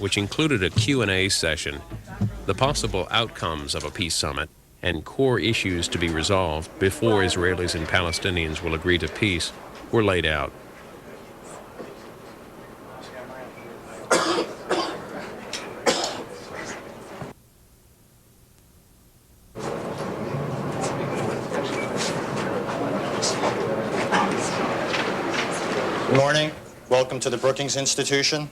which included a Q&A session. The possible outcomes of a peace summit and core issues to be resolved before Israelis and Palestinians will agree to peace were laid out. Good morning. Welcome to the Brookings Institution.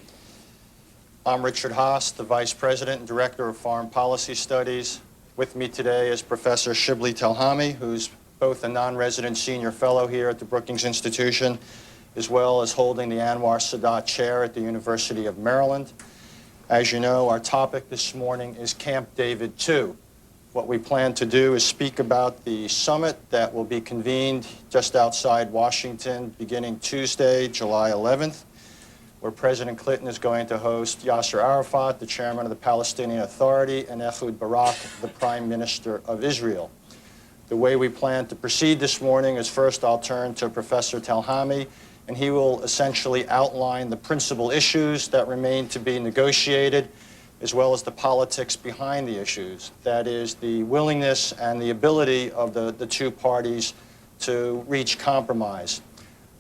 I'm Richard Haas, the Vice President and Director of Foreign Policy Studies. With me today is Professor Shibli Telhami, who's both a non-resident senior fellow here at the Brookings Institution, as well as holding the Anwar Sadat Chair at the University of Maryland. As you know, our topic this morning is Camp David II. What we plan to do is speak about the summit that will be convened just outside Washington beginning Tuesday, July 11th, where President Clinton is going to host Yasser Arafat, the chairman of the Palestinian Authority, and Ehud Barak, the Prime Minister of Israel. The way we plan to proceed this morning is first I'll turn to Professor Telhami, and he will essentially outline the principal issues that remain to be negotiated, as well as the politics behind the issues. That is, the willingness and the ability of the two parties to reach compromise.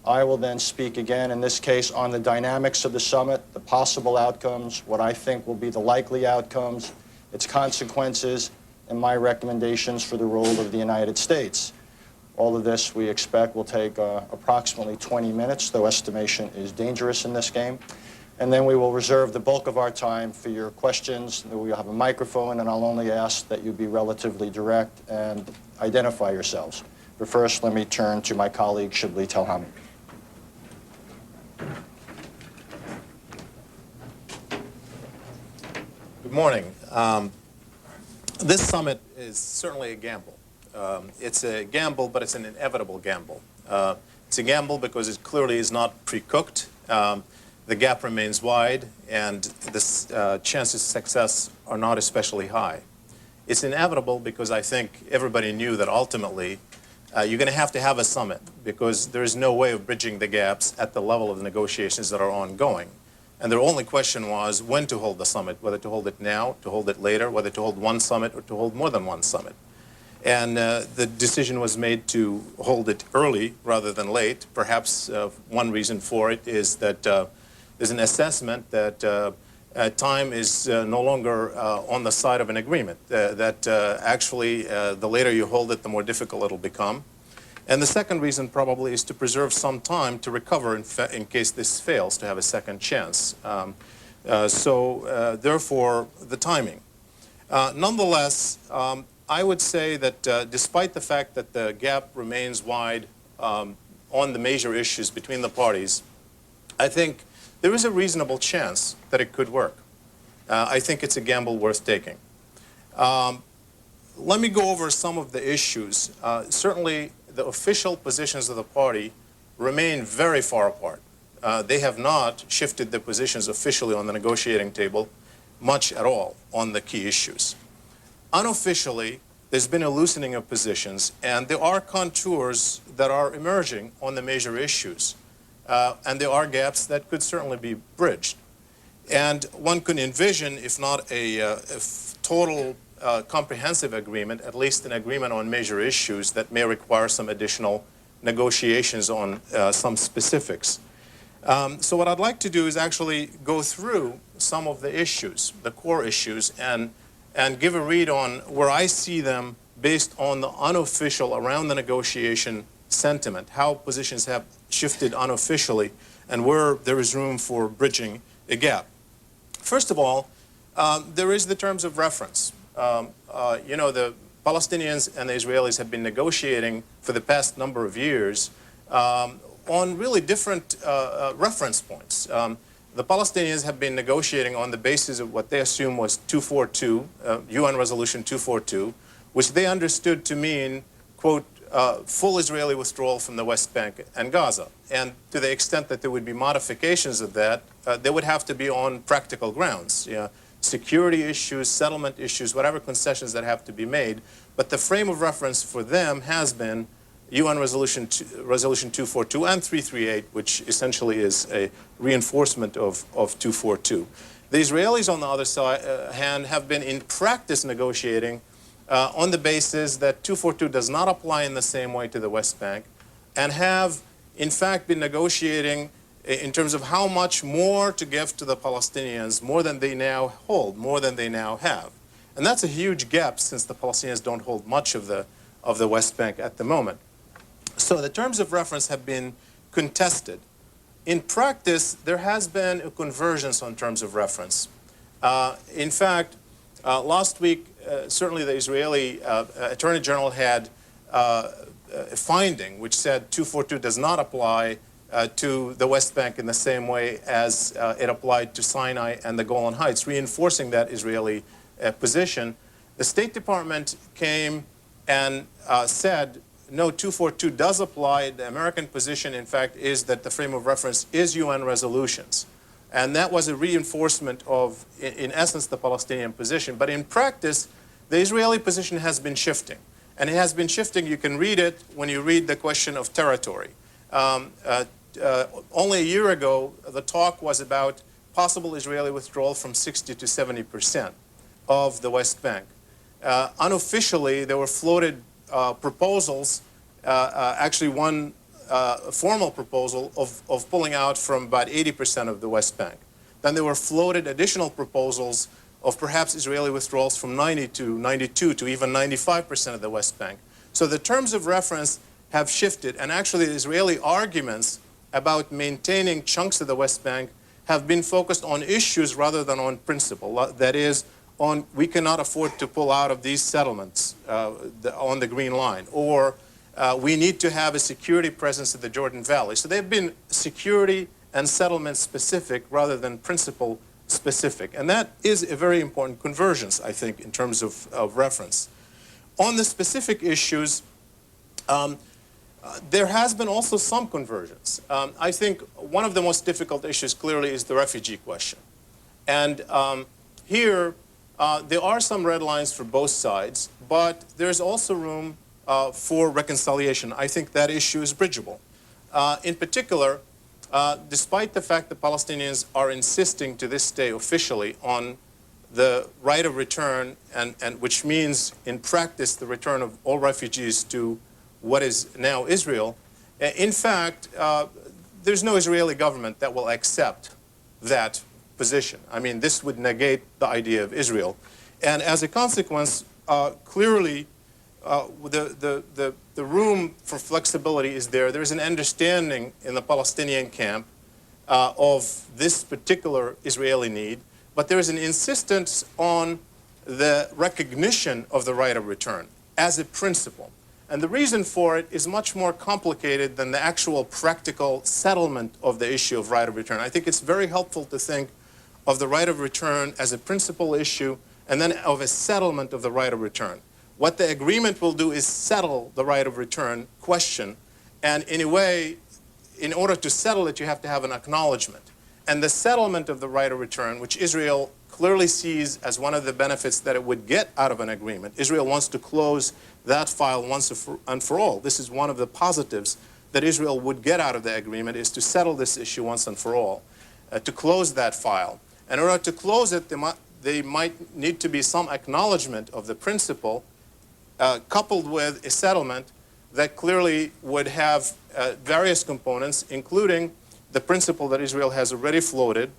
I will then speak again, in this case, on the dynamics of the summit, the possible outcomes, what I think will be the likely outcomes, its consequences, and my recommendations for the role of the United States. All of this, we expect, will take approximately 20 minutes, though estimation is dangerous in this game. And then we will reserve the bulk of our time for your questions. We'll have a microphone, and I'll only ask that you be relatively direct and identify yourselves. But first, let me turn to my colleague, Shibli Telhami. Good morning. This summit is certainly a gamble. It's a gamble, but it's an inevitable gamble. It's a gamble because it clearly is not pre-cooked. The gap remains wide, and the chances of success are not especially high. It's inevitable because I think everybody knew that ultimately you're going to have a summit because there is no way of bridging the gaps at the level of the negotiations that are ongoing. And the only question was when to hold the summit, whether to hold it now, to hold it later, whether to hold one summit or to hold more than one summit. And the decision was made to hold it early rather than late. Perhaps one reason for it is that there's an assessment that time is no longer on the side of an agreement, that actually the later you hold it, the more difficult it'll become. And the second reason probably is to preserve some time to recover in case this fails, to have a second chance. Therefore, the timing. Nonetheless, I would say that despite the fact that the gap remains wide on the major issues between the parties, I think there is a reasonable chance that it could work. I think it's a gamble worth taking. Let me go over some of the issues. Certainly, the official positions of the party remain very far apart. They have not shifted their positions officially on the negotiating table much at all on the key issues. Unofficially, there's been a loosening of positions, and there are contours that are emerging on the major issues. And there are gaps that could certainly be bridged. And one could envision, if not a total comprehensive agreement, at least an agreement on major issues that may require some additional negotiations on some specifics. So what I'd like to do is actually go through some of the issues, the core issues, and give a read on where I see them based on the unofficial around the negotiation sentiment, how positions have shifted unofficially, and where there is room for bridging a gap. First of all, there is the terms of reference. You know, the Palestinians and the Israelis have been negotiating for the past number of years on really different reference points. The Palestinians have been negotiating on the basis of what they assume was 242, UN Resolution 242, which they understood to mean, quote, full Israeli withdrawal from the West Bank and Gaza. And to the extent that there would be modifications of that, they would have to be on practical grounds. Security issues, settlement issues, whatever concessions that have to be made. But the frame of reference for them has been UN Resolution 242 and 338, which essentially is a reinforcement of 242. The Israelis, on the other hand, have been in practice negotiating on the basis that 242 does not apply in the same way to the West Bank, and have, in fact, been negotiating in terms of how much more to give to the Palestinians, more than they now hold, more than they now have. And that's a huge gap, since the Palestinians don't hold much of the West Bank at the moment. So the terms of reference have been contested. In practice, there has been a convergence on terms of reference. In fact, last week, certainly the Israeli Attorney General had a finding which said 242 does not apply to the West Bank in the same way as it applied to Sinai and the Golan Heights, reinforcing that Israeli position. The State Department came and said, no, 242 does apply. The American position, in fact, is that the frame of reference is UN resolutions. And that was a reinforcement of, in essence, the Palestinian position. But in practice, the Israeli position has been shifting. And it has been shifting. You can read it when you read the question of territory. Only a year ago, the talk was about possible Israeli withdrawal from 60 to 70% of the West Bank. Unofficially, there were floated proposals, actually one formal proposal of pulling out from about 80% of the West Bank. Then there were floated additional proposals of perhaps Israeli withdrawals from 90 to 92 to even 95% of the West Bank. So the terms of reference have shifted, and actually the Israeli arguments about maintaining chunks of the West Bank have been focused on issues rather than on principle. That is, on we cannot afford to pull out of these settlements on the Green Line, or we need to have a security presence in the Jordan Valley. So they've been security and settlement specific rather than principle specific. And that is a very important convergence, I think, in terms of reference. On the specific issues, there has been also some convergence. I think one of the most difficult issues clearly is the refugee question. And here, there are some red lines for both sides, but there's also room for reconciliation. I think that issue is bridgeable. In particular, despite the fact that Palestinians are insisting to this day officially on the right of return, and which means in practice the return of all refugees to what is now Israel, in fact, there's no Israeli government that will accept that position. I mean, this would negate the idea of Israel. And as a consequence, clearly, the room for flexibility is there. There's an understanding in the Palestinian camp of this particular Israeli need, but there is an insistence on the recognition of the right of return as a principle. And the reason for it is much more complicated than the actual practical settlement of the issue of right of return. I think it's very helpful to think of the right of return as a principal issue and then of a settlement of the right of return. What the agreement will do is settle the right of return question, and in a way, in order to settle it, you have to have an acknowledgement. And the settlement of the right of return, which Israel clearly sees as one of the benefits that it would get out of an agreement. Israel wants to close that file once and for all. This is one of the positives that Israel would get out of the agreement, is to settle this issue once and for all, to close that file. And in order to close it, there might need to be some acknowledgement of the principle coupled with a settlement that clearly would have various components, including the principle that Israel has already floated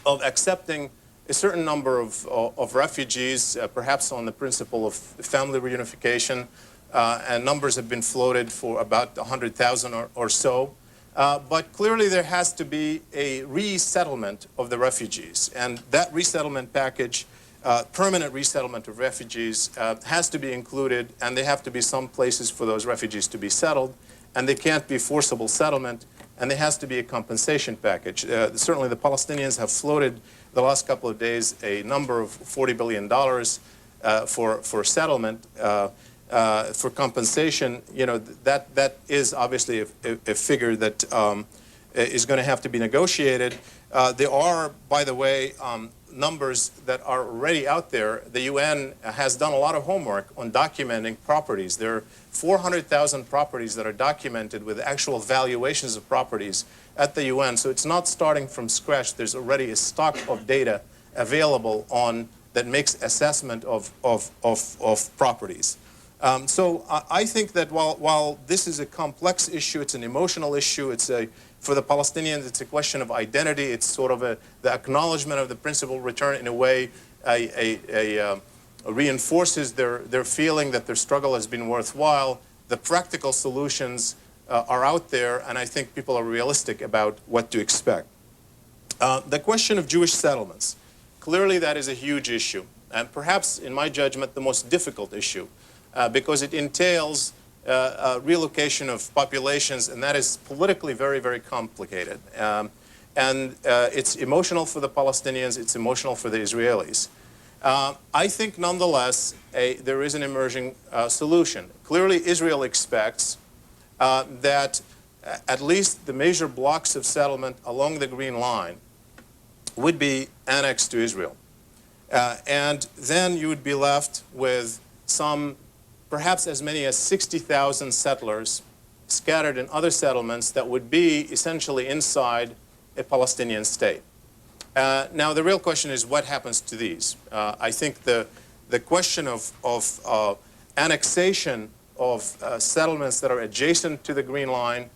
of accepting a certain number of refugees, perhaps on the principle of family reunification, and numbers have been floated for about 100,000 or so. But clearly there has to be a resettlement of the refugees, and that resettlement package, permanent resettlement of refugees, has to be included, and there have to be some places for those refugees to be settled, and they can't be forcible settlement, and there has to be a compensation package. Certainly the Palestinians have floated the last couple of days a number of $40 billion for settlement, for compensation. You know, that is obviously a figure that is going to have to be negotiated. There are, by the way, numbers that are already out there. The UN has done a lot of homework on documenting properties. There are 400,000 properties that are documented with actual valuations of properties at the UN. So it's not starting from scratch. There's already a stock of data available that makes assessment of properties. So I think that while this is a complex issue, it's an emotional issue, for the Palestinians, it's a question of identity, it's sort of the acknowledgement of the principal return in a way reinforces their feeling that their struggle has been worthwhile. The practical solutions are out there, and I think people are realistic about what to expect. The question of Jewish settlements, clearly that is a huge issue, and perhaps, in my judgment, the most difficult issue, because it entails relocation of populations, and that is politically very, very complicated. And it's emotional for the Palestinians, it's emotional for the Israelis. I think, nonetheless, there is an emerging solution. Clearly, Israel expects that at least the major blocks of settlement along the Green Line would be annexed to Israel. And then you would be left with perhaps as many as 60,000 settlers scattered in other settlements that would be essentially inside a Palestinian state. Now, the real question is what happens to these? I think the question of annexation of settlements that are adjacent to the Green Line,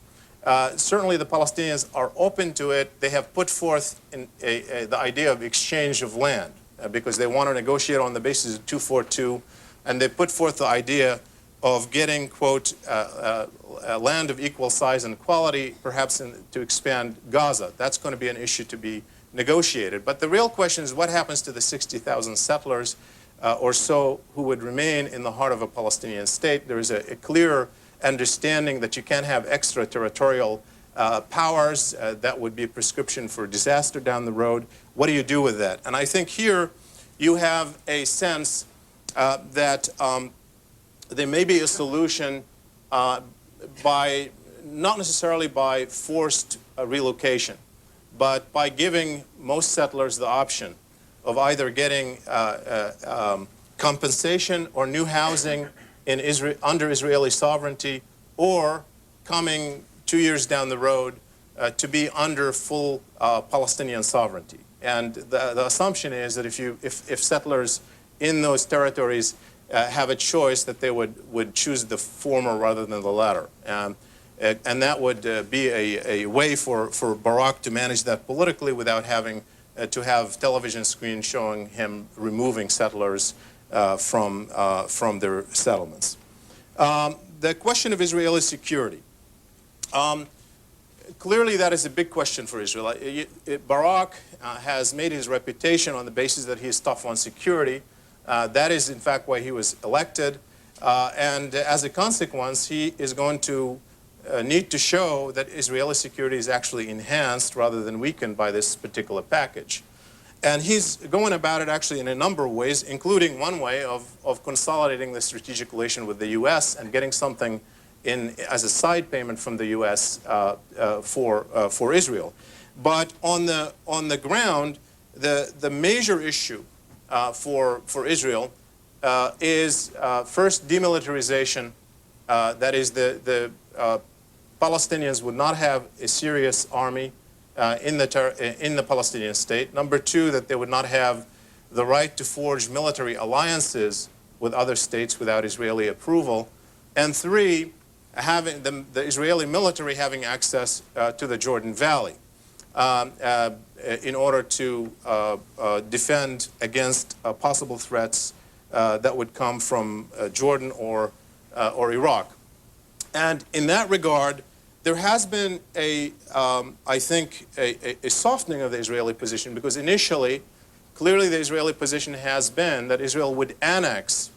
certainly the Palestinians are open to it. They have put forth the idea of exchange of land because they want to negotiate on the basis of 242, and they put forth the idea of getting, quote, land of equal size and quality, perhaps to expand Gaza. That's going to be an issue to be negotiated. But the real question is what happens to the 60,000 settlers or so who would remain in the heart of a Palestinian state. There is a clear understanding that you can't have extraterritorial powers. That would be a prescription for disaster down the road. What do you do with that? And I think here you have a sense that there may be a solution by, not necessarily by forced relocation, but by giving most settlers the option of either getting compensation or new housing in under Israeli sovereignty, or coming 2 years down the road to be under full Palestinian sovereignty. And the assumption is that if settlers in those territories have a choice, that they would choose the former rather than the latter. And that would be a way for Barak to manage that politically without having to have television screens showing him removing settlers from their settlements. The question of Israeli security. Clearly, that is a big question for Israel. Barak has made his reputation on the basis that he is tough on security. That is, in fact, why he was elected. And as a consequence, he is going to need to show that Israeli security is actually enhanced rather than weakened by this particular package. And he's going about it actually in a number of ways, including one way of consolidating the strategic relation with the U.S. and getting something in as a side payment from the U.S. For Israel. But on the ground, the major issue for Israel is first demilitarization. That is, the Palestinians would not have a serious army in the Palestinian state. Number two, that they would not have the right to forge military alliances with other states without Israeli approval. And three, having the Israeli military having access to the Jordan Valley in order to defend against possible threats that would come from Jordan or Iraq. And in that regard, there has been I think, a softening of the Israeli position, because initially, clearly the Israeli position has been that Israel would annex,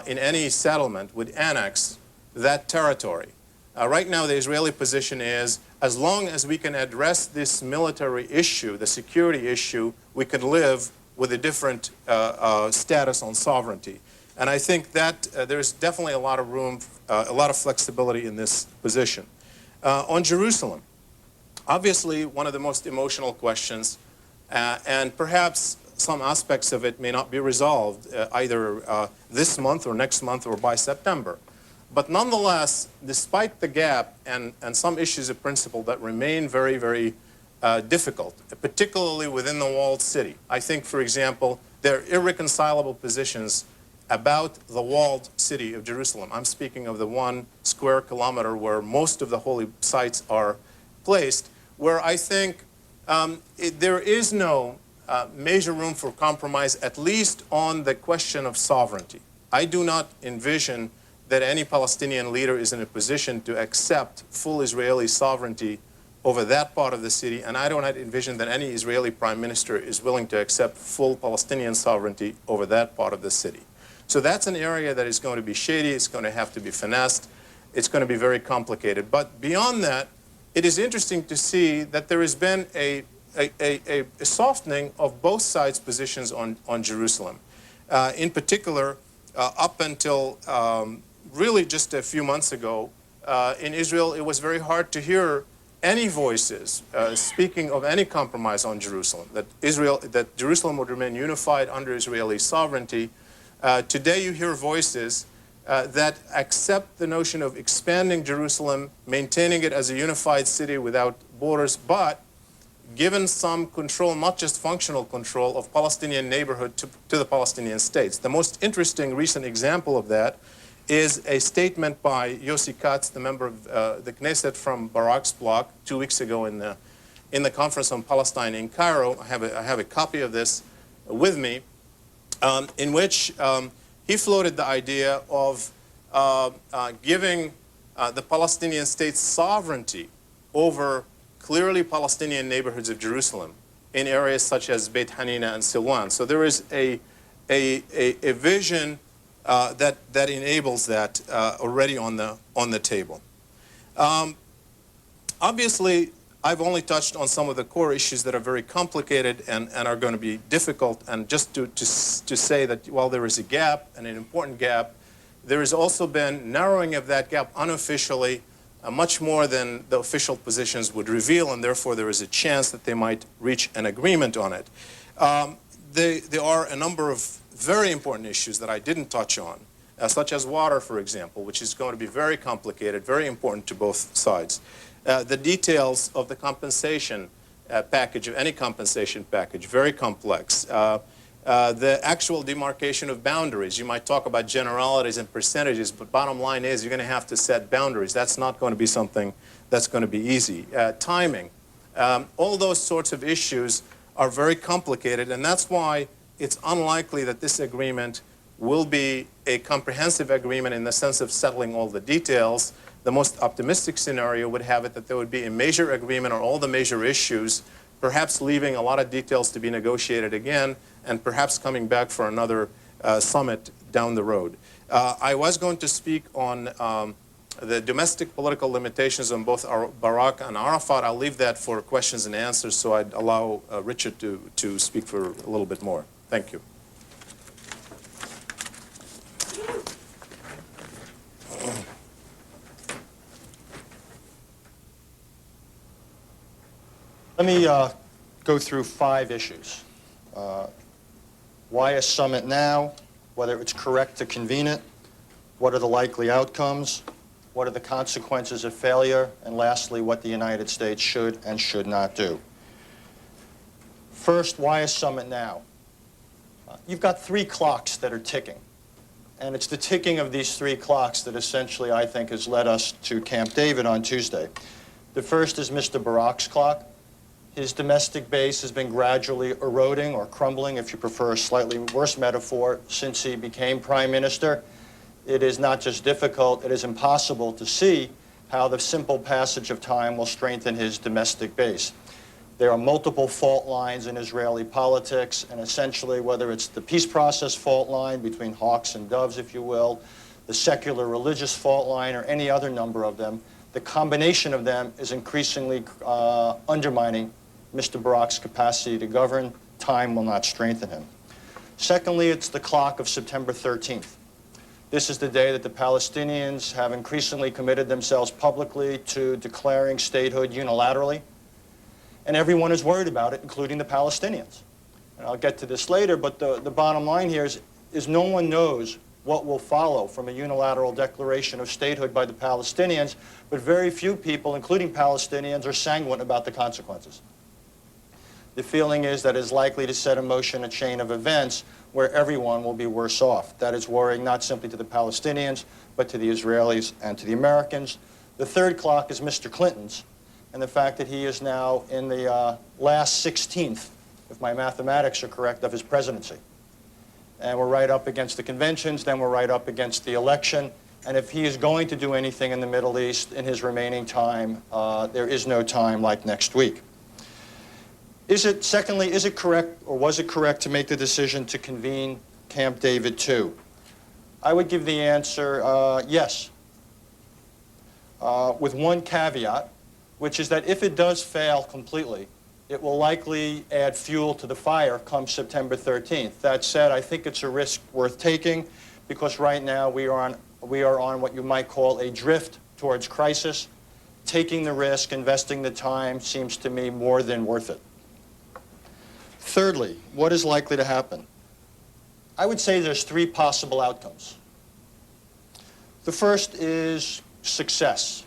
in any settlement, would annex that territory. Right now, the Israeli position is, as long as we can address this military issue, the security issue, we can live with a different status on sovereignty. And I think that there's definitely a lot of room, a lot of flexibility in this position. On Jerusalem, obviously one of the most emotional questions, and perhaps some aspects of it may not be resolved either this month or next month or by September. But nonetheless, despite the gap and some issues of principle that remain very, very difficult, particularly within the walled city. I think, for example, there are irreconcilable positions about the walled city of Jerusalem. I'm speaking of the 1 square kilometer where most of the holy sites are placed, where I think there is no major room for compromise, at least on the question of sovereignty. I do not envision that any Palestinian leader is in a position to accept full Israeli sovereignty over that part of the city, and I do not envision that any Israeli prime minister is willing to accept full Palestinian sovereignty over that part of the city. So that's an area that is going to be shady, it's going to have to be finessed, it's going to be very complicated. But beyond that, it is interesting to see that there has been a softening of both sides' positions on Jerusalem. In particular, up until really just a few months ago, in Israel, it was very hard to hear any voices speaking of any compromise on Jerusalem, that Jerusalem would remain unified under Israeli sovereignty. Today you hear voices that accept the notion of expanding Jerusalem, maintaining it as a unified city without borders, but given some control, not just functional control, of Palestinian neighborhood to the Palestinian states. The most interesting recent example of that is a statement by Yossi Katz, the member of the Knesset from Barak's bloc, 2 weeks ago in the conference on Palestine in Cairo. I have a copy of this with me, in which he floated the idea of giving the Palestinian state sovereignty over clearly Palestinian neighborhoods of Jerusalem in areas such as Beit Hanina and Silwan. So there is a vision that enables that already on the table. Obviously, I've only touched on some of the core issues that are very complicated and are going to be difficult. And just to say that while there is a gap, and an important gap, there has also been narrowing of that gap unofficially, much more than the official positions would reveal, and therefore there is a chance that they might reach an agreement on it. There are a number of very important issues that I didn't touch on, such as water, for example, which is going to be very complicated, very important to both sides. The details of the compensation package, of any compensation package, very complex. The actual demarcation of boundaries. You might talk about generalities and percentages, but bottom line is you're going to have to set boundaries. That's not going to be something that's going to be easy. Timing. All those sorts of issues are very complicated, and that's why it's unlikely that this agreement will be a comprehensive agreement in the sense of settling all the details. The most optimistic scenario would have it that there would be a major agreement on all the major issues, perhaps leaving a lot of details to be negotiated again, and perhaps coming back for another summit down the road. I was going to speak on the domestic political limitations on both Barak and Arafat. I'll leave that for questions and answers, so I'd allow Richard to speak for a little bit more. Thank you. Let me go through 5 issues. Why a summit now? Whether it's correct to convene it? What are the likely outcomes? What are the consequences of failure? And lastly, what the United States should and should not do. First, why a summit now? You've got 3 clocks that are ticking. And it's the ticking of these 3 clocks that essentially, I think, has led us to Camp David on Tuesday. The first is Mr. Barak's clock. His domestic base has been gradually eroding or crumbling, if you prefer a slightly worse metaphor, since he became prime minister. It is not just difficult, it is impossible to see how the simple passage of time will strengthen his domestic base. There are multiple fault lines in Israeli politics, and essentially whether it's the peace process fault line between hawks and doves, if you will, the secular religious fault line, or any other number of them, the combination of them is increasingly undermining Mr. Barak's capacity to govern. Time will not strengthen him. Secondly, it's the clock of September 13th. This is the day that the Palestinians have increasingly committed themselves publicly to declaring statehood unilaterally. And everyone is worried about it, including the Palestinians. And I'll get to this later, but the bottom line here is no one knows what will follow from a unilateral declaration of statehood by the Palestinians, but very few people, including Palestinians, are sanguine about the consequences. The feeling is that it's likely to set in motion a chain of events where everyone will be worse off. That is worrying not simply to the Palestinians, but to the Israelis and to the Americans. The third clock is Mr. Clinton's, and the fact that he is now in the last 16th, if my mathematics are correct, of his presidency. And we're right up against the conventions, then we're right up against the election. And if he is going to do anything in the Middle East in his remaining time, there is no time like next week. Secondly, is it correct, or was it correct to make the decision to convene Camp David II? I would give the answer yes, with one caveat, which is that if it does fail completely, it will likely add fuel to the fire come September 13th. That said, I think it's a risk worth taking, because right now we are on what you might call a drift towards crisis. Taking the risk, investing the time, seems to me more than worth it. Thirdly, what is likely to happen? I would say there's three possible outcomes. The first is success.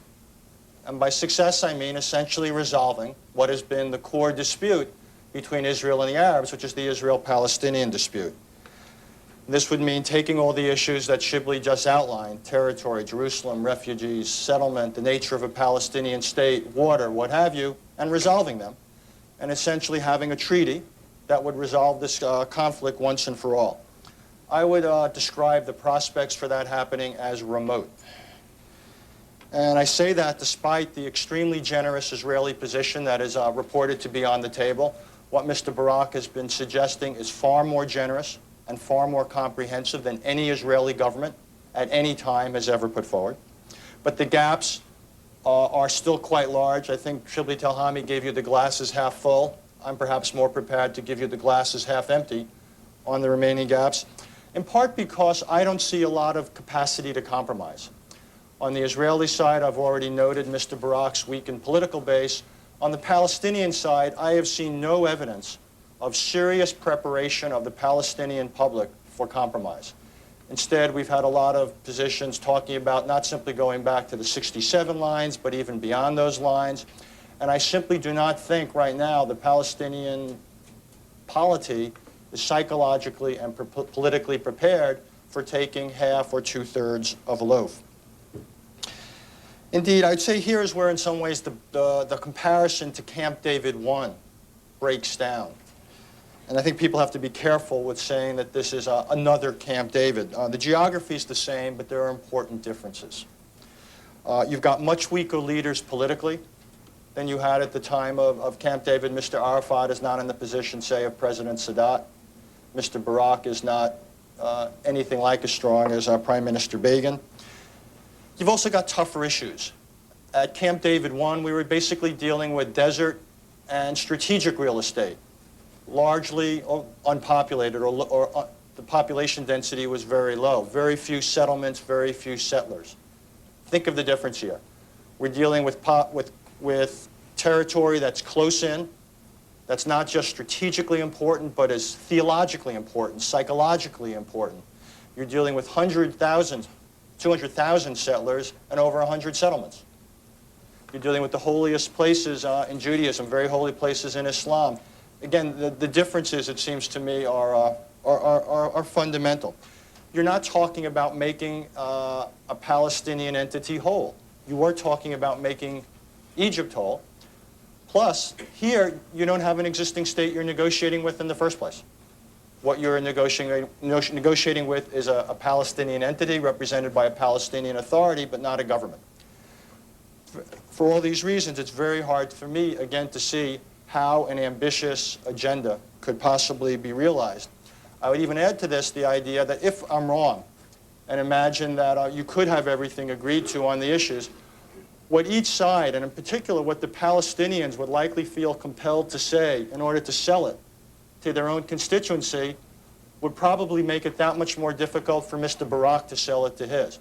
And by success, I mean essentially resolving what has been the core dispute between Israel and the Arabs, which is the Israel-Palestinian dispute. This would mean taking all the issues that Shibli just outlined, territory, Jerusalem, refugees, settlement, the nature of a Palestinian state, water, what have you, and resolving them, and essentially having a treaty that would resolve this conflict once and for all. I would describe the prospects for that happening as remote. And I say that despite the extremely generous Israeli position that is reported to be on the table. What Mr. Barak has been suggesting is far more generous and far more comprehensive than any Israeli government at any time has ever put forward. But the gaps are still quite large. I think Shibli Telhami gave you the glasses half full. I'm perhaps more prepared to give you the glasses half empty on the remaining gaps, in part because I don't see a lot of capacity to compromise. On the Israeli side, I've already noted Mr. Barak's weakened political base. On the Palestinian side, I have seen no evidence of serious preparation of the Palestinian public for compromise. Instead, we've had a lot of positions talking about not simply going back to the 67 lines, but even beyond those lines. And I simply do not think right now the Palestinian polity is psychologically and politically prepared for taking half or two-thirds of a loaf. Indeed, I'd say here is where, in some ways, the comparison to Camp David I breaks down. And I think people have to be careful with saying that this is another Camp David. The geography is the same, but there are important differences. You've got much weaker leaders politically than you had at the time of Camp David. Mr. Arafat is not in the position, say, of President Sadat. Mr. Barak is not anything like as strong as Prime Minister Begin. You've also got tougher issues. At Camp David I, we were basically dealing with desert and strategic real estate, largely unpopulated, or the population density was very low. Very few settlements, very few settlers. Think of the difference here. We're dealing with territory that's close in, that's not just strategically important, but is theologically important, psychologically important. You're dealing with 200,000 settlers and over 100 settlements. You're dealing with the holiest places in Judaism, very holy places in Islam. Again, the differences, it seems to me, are fundamental. You're not talking about making a Palestinian entity whole. You are talking about making Egypt whole. Plus, here, you don't have an existing state you're negotiating with in the first place. What you're negotiating with is a Palestinian entity represented by a Palestinian authority, but not a government. For all these reasons, it's very hard for me, again, to see how an ambitious agenda could possibly be realized. I would even add to this the idea that if I'm wrong, and imagine that you could have everything agreed to on the issues, what each side, and in particular what the Palestinians would likely feel compelled to say in order to sell it to their own constituency, would probably make it that much more difficult for Mr. Barak to sell it to his.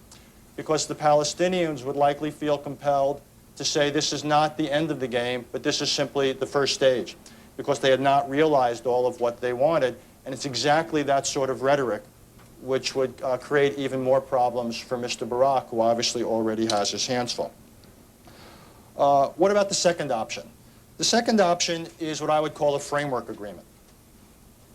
Because the Palestinians would likely feel compelled to say this is not the end of the game, but this is simply the first stage, because they had not realized all of what they wanted. And it's exactly that sort of rhetoric which would create even more problems for Mr. Barak, who obviously already has his hands full. What about the second option? The second option is what I would call a framework agreement.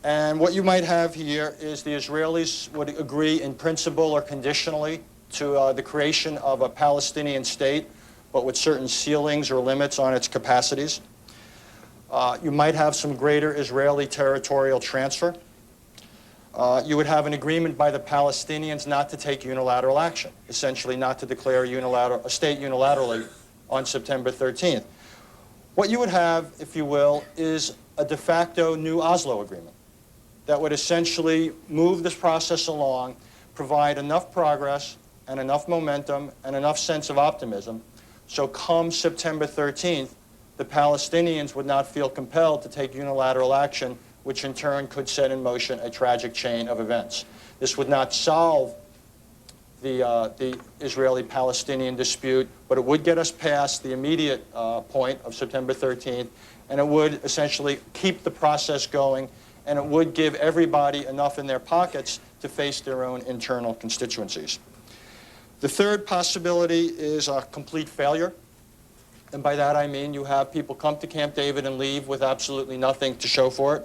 And what you might have here is the Israelis would agree in principle or conditionally to the creation of a Palestinian state, but with certain ceilings or limits on its capacities. You might have some greater Israeli territorial transfer. You would have an agreement by the Palestinians not to take unilateral action, essentially not to declare a state unilaterally on September 13th. What you would have, if you will, is a de facto new Oslo agreement that would essentially move this process along, provide enough progress and enough momentum and enough sense of optimism, so come September 13th, the Palestinians would not feel compelled to take unilateral action, which in turn could set in motion a tragic chain of events. This would not solve the Israeli-Palestinian dispute, but it would get us past the immediate point of September 13th, and it would essentially keep the process going, and it would give everybody enough in their pockets to face their own internal constituencies. The third possibility is a complete failure. And by that I mean you have people come to Camp David and leave with absolutely nothing to show for it.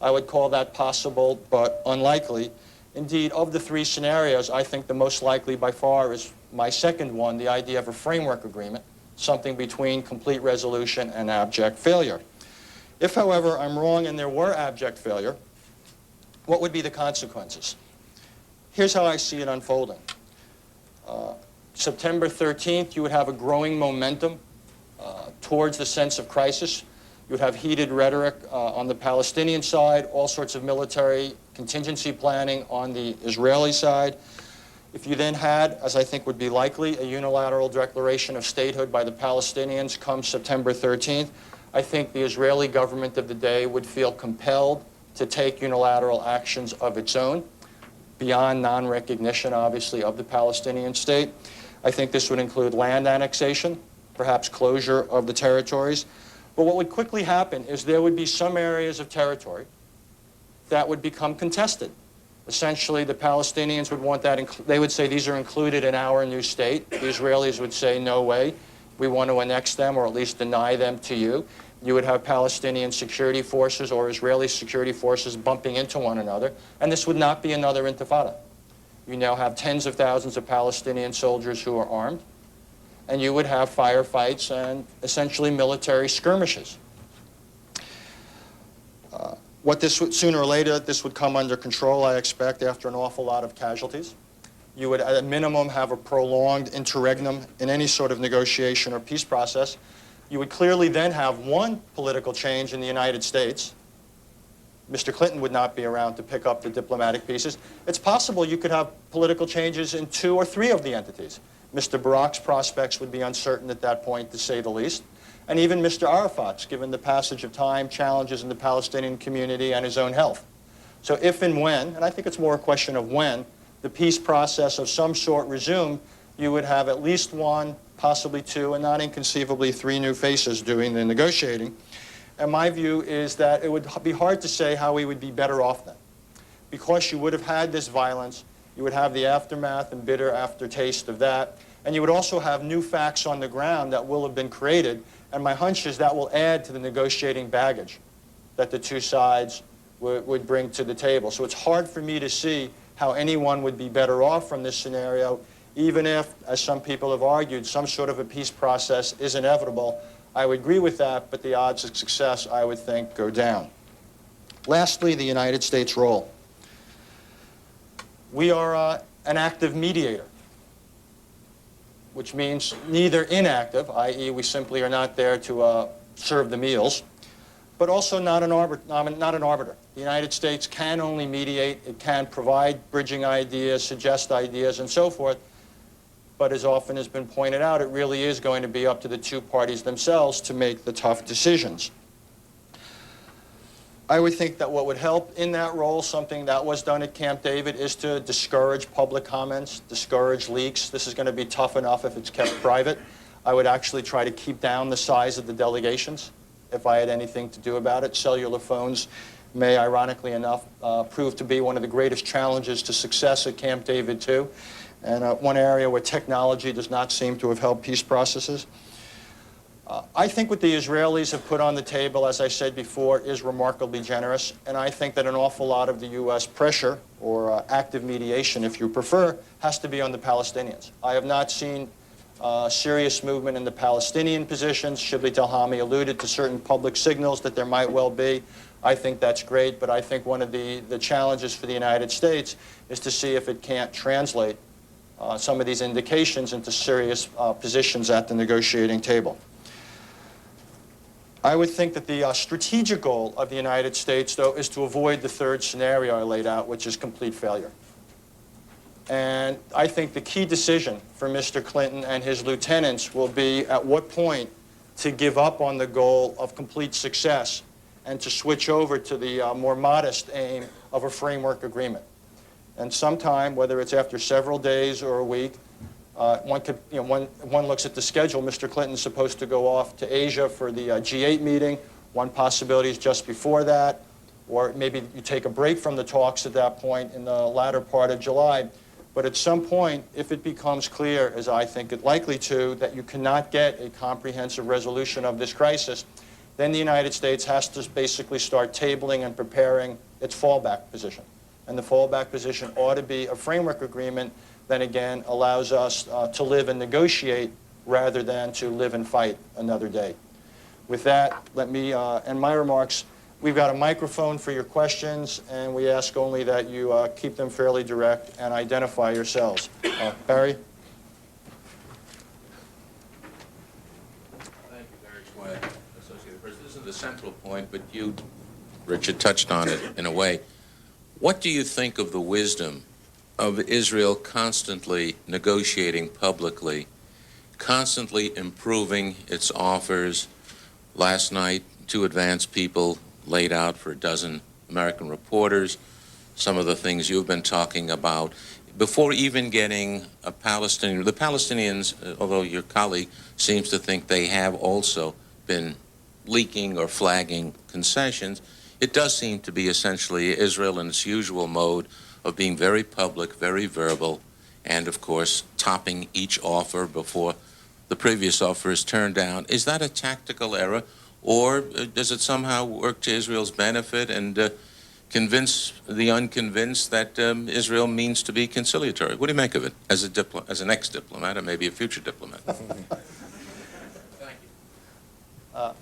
I would call that possible but unlikely. Indeed, of the three scenarios, I think the most likely by far is my second one, the idea of a framework agreement, something between complete resolution and abject failure. If, however, I'm wrong and there were abject failure, what would be the consequences? Here's how I see it unfolding. September 13th, you would have a growing momentum towards the sense of crisis. You would have heated rhetoric on the Palestinian side, all sorts of military contingency planning on the Israeli side. If you then had, as I think would be likely, a unilateral declaration of statehood by the Palestinians come September 13th, I think the Israeli government of the day would feel compelled to take unilateral actions of its own, beyond non-recognition, obviously, of the Palestinian state. I think this would include land annexation, perhaps closure of the territories. But what would quickly happen is there would be some areas of territory that would become contested. Essentially, the Palestinians would want that, they would say these are included in our new state. The Israelis would say, no way, we want to annex them or at least deny them to you. You would have Palestinian security forces or Israeli security forces bumping into one another, and this would not be another intifada. You now have tens of thousands of Palestinian soldiers who are armed, and you would have firefights and essentially military skirmishes. Sooner or later, this would come under control, I expect, after an awful lot of casualties. You would, at a minimum, have a prolonged interregnum in any sort of negotiation or peace process. You would clearly then have one political change in the United States. Mr. Clinton would not be around to pick up the diplomatic pieces. It's possible you could have political changes in 2 or 3 of the entities. Mr. Barak's prospects would be uncertain at that point, to say the least. And even Mr. Arafat's, given the passage of time, challenges in the Palestinian community and his own health. So if and when, and I think it's more a question of when, the peace process of some sort resumed, you would have at least 1, possibly 2, and not inconceivably 3 new faces doing the negotiating. And my view is that it would be hard to say how we would be better off then. Because you would have had this violence, you would have the aftermath and bitter aftertaste of that, and you would also have new facts on the ground that will have been created, and my hunch is that will add to the negotiating baggage that the two sides would bring to the table. So it's hard for me to see how anyone would be better off from this scenario, even if, as some people have argued, some sort of a peace process is inevitable. I would agree with that, but the odds of success, I would think, go down. Lastly, the United States' role. We are an active mediator, which means neither inactive, i.e. we simply are not there to serve the meals, but also not an arbiter. The United States can only mediate. It can provide bridging ideas, suggest ideas, and so forth. But as often has been pointed out, it really is going to be up to the two parties themselves to make the tough decisions. I would think that what would help in that role, something that was done at Camp David, is to discourage public comments, discourage leaks. This is going to be tough enough if it's kept private. I would actually try to keep down the size of the delegations if I had anything to do about it. Cellular phones may, ironically enough, prove to be one of the greatest challenges to success at Camp David, too, and one area where technology does not seem to have helped peace processes. I think what the Israelis have put on the table, as I said before, is remarkably generous, and I think that an awful lot of the U.S. pressure, or active mediation if you prefer, has to be on the Palestinians. I have not seen serious movement in the Palestinian positions. Shibli Talhami alluded to certain public signals that there might well be. I think that's great, but I think one of the challenges for the United States is to see if it can't translate some of these indications into serious positions at the negotiating table. I would think that the strategic goal of the United States, though, is to avoid the third scenario I laid out, which is complete failure. And I think the key decision for Mr. Clinton and his lieutenants will be at what point to give up on the goal of complete success and to switch over to the more modest aim of a framework agreement. And sometime, whether it's after several days or a week, one looks at the schedule. Mr. Clinton's supposed to go off to Asia for the G8 meeting. One possibility is just before that, or maybe you take a break from the talks at that point in the latter part of July. But at some point, if it becomes clear, as I think it likely to, that you cannot get a comprehensive resolution of this crisis, then the United States has to basically start tabling and preparing its fallback position. And the fallback position ought to be a framework agreement that, again, allows us to live and negotiate rather than to live and fight another day. With that, let me end my remarks. We've got a microphone for your questions, and we ask only that you keep them fairly direct and identify yourselves. Barry? Thank you, Barry Schwab, Associated Press. This is the central point, but you, Richard, touched on it in a way. What do you think of the wisdom of Israel constantly negotiating publicly, constantly improving its offers? Last night, 2 advanced people laid out for a dozen American reporters some of the things you've been talking about before even getting a Palestinian. The Palestinians, although your colleague seems to think they have also been leaking or flagging concessions, it does seem to be essentially Israel in its usual mode of being very public, very verbal, and of course topping each offer before the previous offer is turned down. Is that a tactical error, or does it somehow work to Israel's benefit and convince the unconvinced that Israel means to be conciliatory? What do you make of it as an ex-diplomat or maybe a future diplomat? Thank you.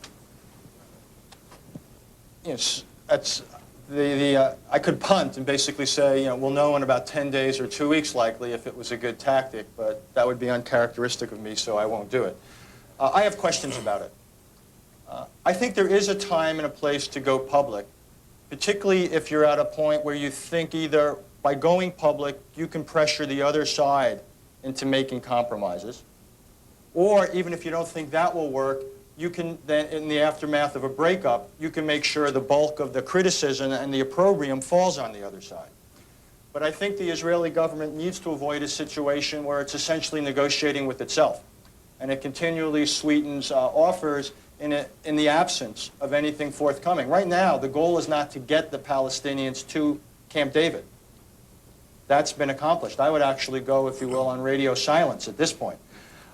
Yes, that's I could punt and basically say, we'll know in about 10 days or 2 weeks likely if it was a good tactic, but that would be uncharacteristic of me, so I won't do it. I have questions about it. I think there is a time and a place to go public, particularly if you're at a point where you think either by going public you can pressure the other side into making compromises, or even if you don't think that will work, you can then, in the aftermath of a breakup, you can make sure the bulk of the criticism and the opprobrium falls on the other side. But I think the Israeli government needs to avoid a situation where it's essentially negotiating with itself, and it continually sweetens offers in the absence of anything forthcoming. Right now, the goal is not to get the Palestinians to Camp David. That's been accomplished. I would actually go, if you will, on radio silence at this point.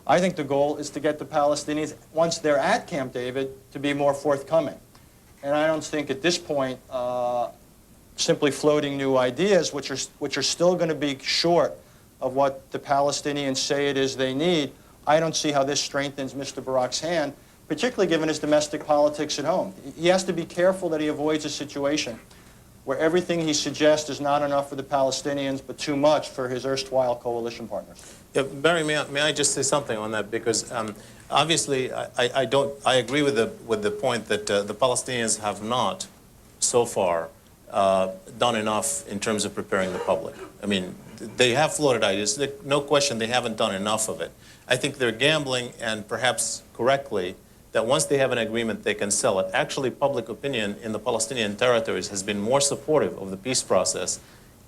I think the goal is to get the Palestinians, once they're at Camp David, to be more forthcoming. And I don't think at this point simply floating new ideas, which are still going to be short of what the Palestinians say it is they need, I don't see how this strengthens Mr. Barak's hand, particularly given his domestic politics at home. He has to be careful that he avoids a situation where everything he suggests is not enough for the Palestinians, but too much for his erstwhile coalition partners. Yeah, Barry, may I just say something on that? Because obviously, I agree with the point that the Palestinians have not, so far, done enough in terms of preparing the public. I mean, they have floated ideas. No question, they haven't done enough of it. I think they're gambling, and perhaps correctly, that once they have an agreement, they can sell it. Actually, public opinion in the Palestinian territories has been more supportive of the peace process,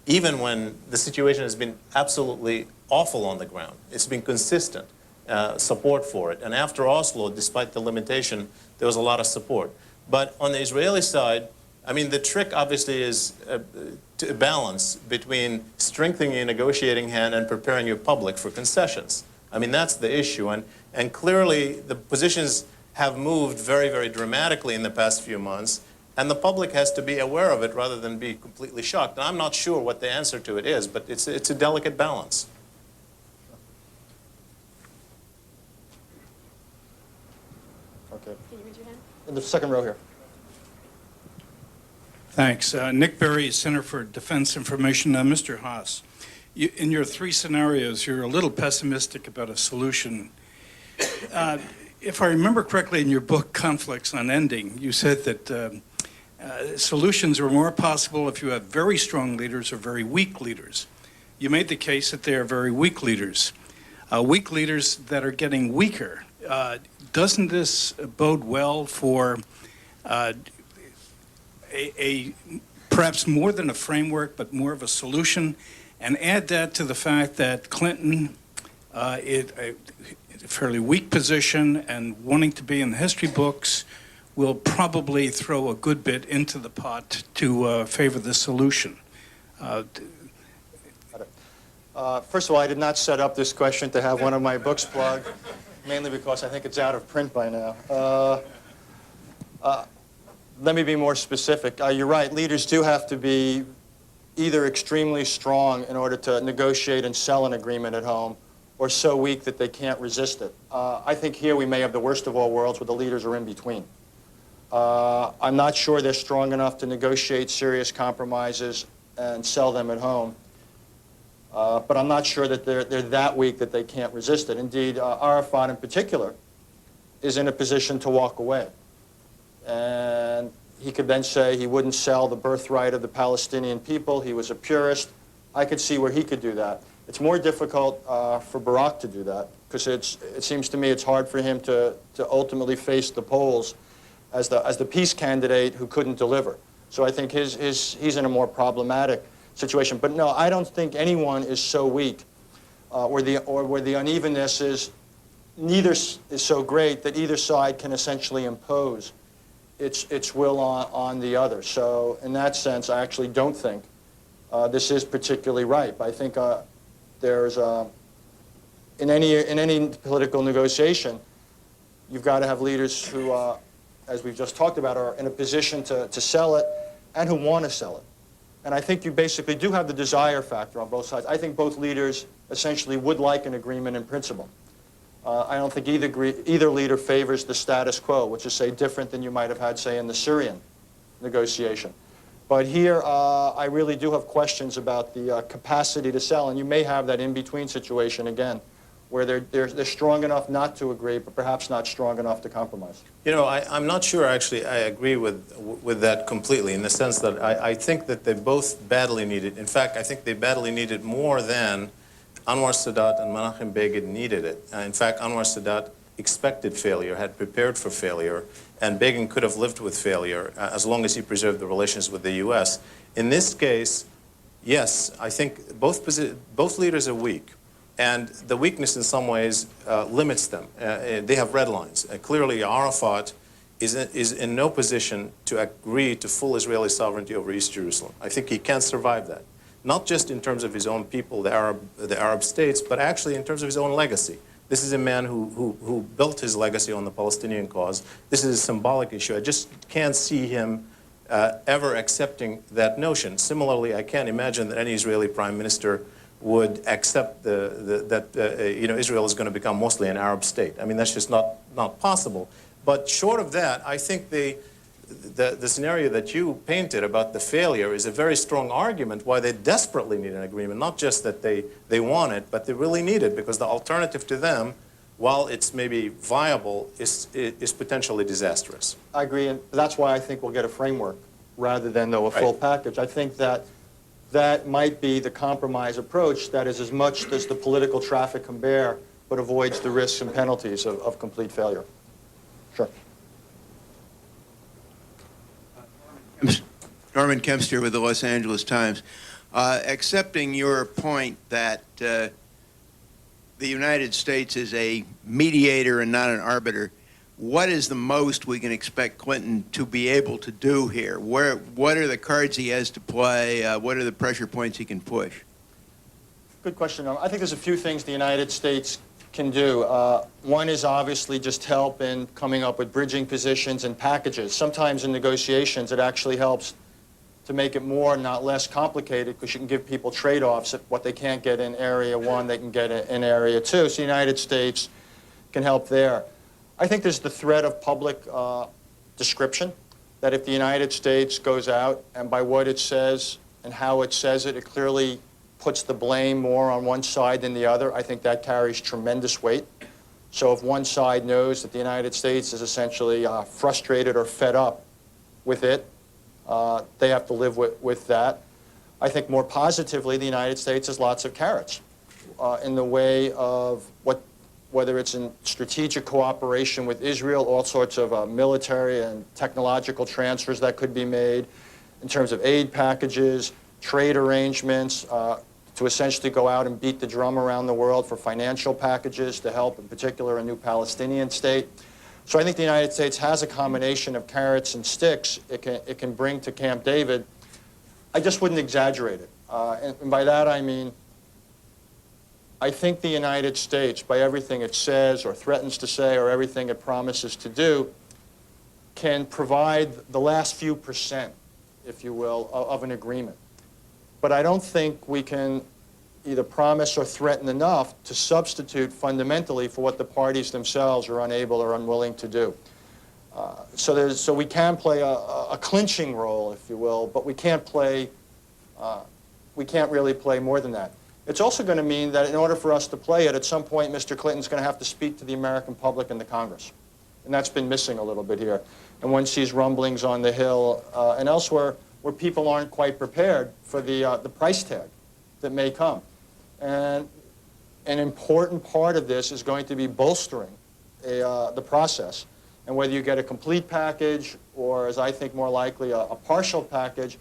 even when the situation has been absolutely awful on the ground. It's been consistent support for it. And after Oslo, despite the limitation, there was a lot of support. But on the Israeli side, I mean, the trick obviously is to balance between strengthening your negotiating hand and preparing your public for concessions. I mean, that's the issue. And clearly, the positions have moved very, very dramatically in the past few months, and the public has to be aware of it rather than be completely shocked. And I'm not sure what the answer to it is, but it's a delicate balance. Okay. Can you raise your hand? In the second row here. Thanks. Nick Berry, Center for Defense Information. Mr. Haas, in your three scenarios, you're a little pessimistic about a solution. If I remember correctly in your book, Conflicts Unending, you said that solutions are more possible if you have very strong leaders or very weak leaders. You made the case that they are very weak leaders. Weak leaders that are getting weaker. Doesn't this bode well for a perhaps more than a framework, but more of a solution? And add that to the fact that Clinton, a fairly weak position and wanting to be in the history books, will probably throw a good bit into the pot to favor the solution. First of all, I did not set up this question to have one of my books plugged, mainly because I think it's out of print by now. Let me be more specific. You're right, leaders do have to be either extremely strong in order to negotiate and sell an agreement at home, or so weak that they can't resist it. I think here we may have the worst of all worlds where the leaders are in between. I'm not sure they're strong enough to negotiate serious compromises and sell them at home. But I'm not sure that they're that weak that they can't resist it. Indeed, Arafat in particular is in a position to walk away. And he could then say he wouldn't sell the birthright of the Palestinian people. He was a purist. I could see where he could do that. It's more difficult for Barak to do that, because it seems to me it's hard for him to ultimately face the polls as the peace candidate who couldn't deliver. So I think he's in a more problematic situation. But no, I don't think anyone is so weak where the unevenness is neither is so great that either side can essentially impose its will on the other. So in that sense, I actually don't think this is particularly ripe. I think there's in any political negotiation, you've got to have leaders who, as we've just talked about, are in a position to sell it and who want to sell it. And I think you basically do have the desire factor on both sides. I think both leaders essentially would like an agreement in principle. I don't think either leader favors the status quo, which is, say, different than you might have had, say, in the Syrian negotiation. But here, I really do have questions about the capacity to sell, and you may have that in-between situation again, where they're strong enough not to agree, but perhaps not strong enough to compromise. You know, I'm not sure, actually, I agree with that completely, in the sense that I think that they both badly need it. In fact, I think they badly need it more than Anwar Sadat and Menachem Begin needed it. In fact, Anwar Sadat expected failure, had prepared for failure, and Begin could have lived with failure as long as he preserved the relations with the U.S. In this case, yes, I think both leaders are weak. And the weakness in some ways limits them. They have red lines. Clearly, Arafat is in no position to agree to full Israeli sovereignty over East Jerusalem. I think he can't survive that. Not just in terms of his own people, the Arab states, but actually in terms of his own legacy. This is a man who built his legacy on the Palestinian cause. This is a symbolic issue. I just can't see him ever accepting that notion. Similarly, I can't imagine that any Israeli prime minister would accept that Israel is going to become mostly an Arab state. I mean, that's just not possible. But short of that, I think the scenario that you painted about the failure is a very strong argument why they desperately need an agreement. Not just that they want it, but they really need it, because the alternative to them, while it's maybe viable, is potentially disastrous. I agree, and that's why I think we'll get a framework rather than, though, a full package. I think that might be the compromise approach that is as much as the political traffic can bear, but avoids the risks and penalties of complete failure. Sure. Norman Kempster with the Los Angeles Times. Accepting your point that the United States is a mediator and not an arbiter, what is the most we can expect Clinton to be able to do here? What are the cards he has to play? What are the pressure points he can push? Good question. I think there's a few things the United States can do. One is obviously just help in coming up with bridging positions and packages. Sometimes in negotiations it actually helps to make it more, not less complicated, because you can give people trade-offs. What they can't get in Area 1, they can get in Area 2. So the United States can help there. I think there's the threat of public description, that if the United States goes out and by what it says and how it says it, it clearly puts the blame more on one side than the other. I think that carries tremendous weight. So if one side knows that the United States is essentially frustrated or fed up with it, they have to live with that. I think more positively, the United States has lots of carrots in the way of whether it's in strategic cooperation with Israel, all sorts of military and technological transfers that could be made, in terms of aid packages, trade arrangements, to essentially go out and beat the drum around the world for financial packages to help, in particular, a new Palestinian state. So I think the United States has a combination of carrots and sticks it can bring to Camp David. I just wouldn't exaggerate it. And by that I mean, I think the United States, by everything it says or threatens to say or everything it promises to do, can provide the last few percent, if you will, of an agreement. But I don't think we can either promise or threaten enough to substitute fundamentally for what the parties themselves are unable or unwilling to do. So we can play a clinching role, if you will, but we can't really play more than that. It's also going to mean that in order for us to play it, at some point Mr. Clinton's going to have to speak to the American public and the Congress. And that's been missing a little bit here. And one sees rumblings on the Hill and elsewhere where people aren't quite prepared for the price tag that may come. And an important part of this is going to be bolstering the process. And whether you get a complete package or, as I think more likely, a partial package,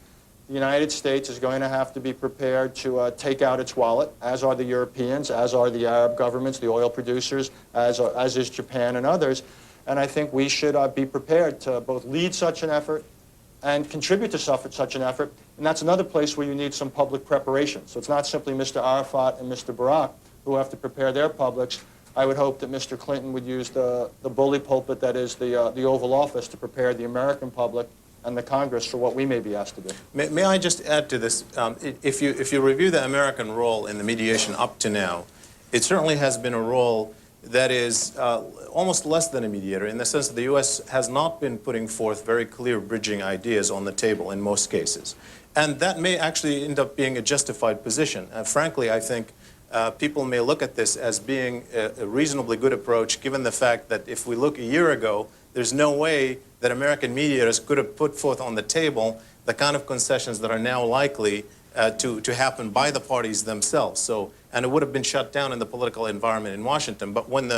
the United States is going to have to be prepared to take out its wallet, as are the Europeans, as are the Arab governments, the oil producers, as is Japan and others. And I think we should be prepared to both lead such an effort and contribute to such an effort. And that's another place where you need some public preparation. So it's not simply Mr. Arafat and Mr. Barak who have to prepare their publics. I would hope that Mr. Clinton would use the bully pulpit that is the Oval Office to prepare the American public and the Congress for what we may be asked to do. May I just add to this? If you review the American role in the mediation up to now, it certainly has been a role that is almost less than a mediator, in the sense that the U.S. has not been putting forth very clear bridging ideas on the table in most cases. And that may actually end up being a justified position. Frankly, I think people may look at this as being a reasonably good approach, given the fact that if we look a year ago, there's no way that American mediators could have put forth on the table the kind of concessions that are now likely to happen by the parties themselves. So, and it would have been shut down in the political environment in Washington. But when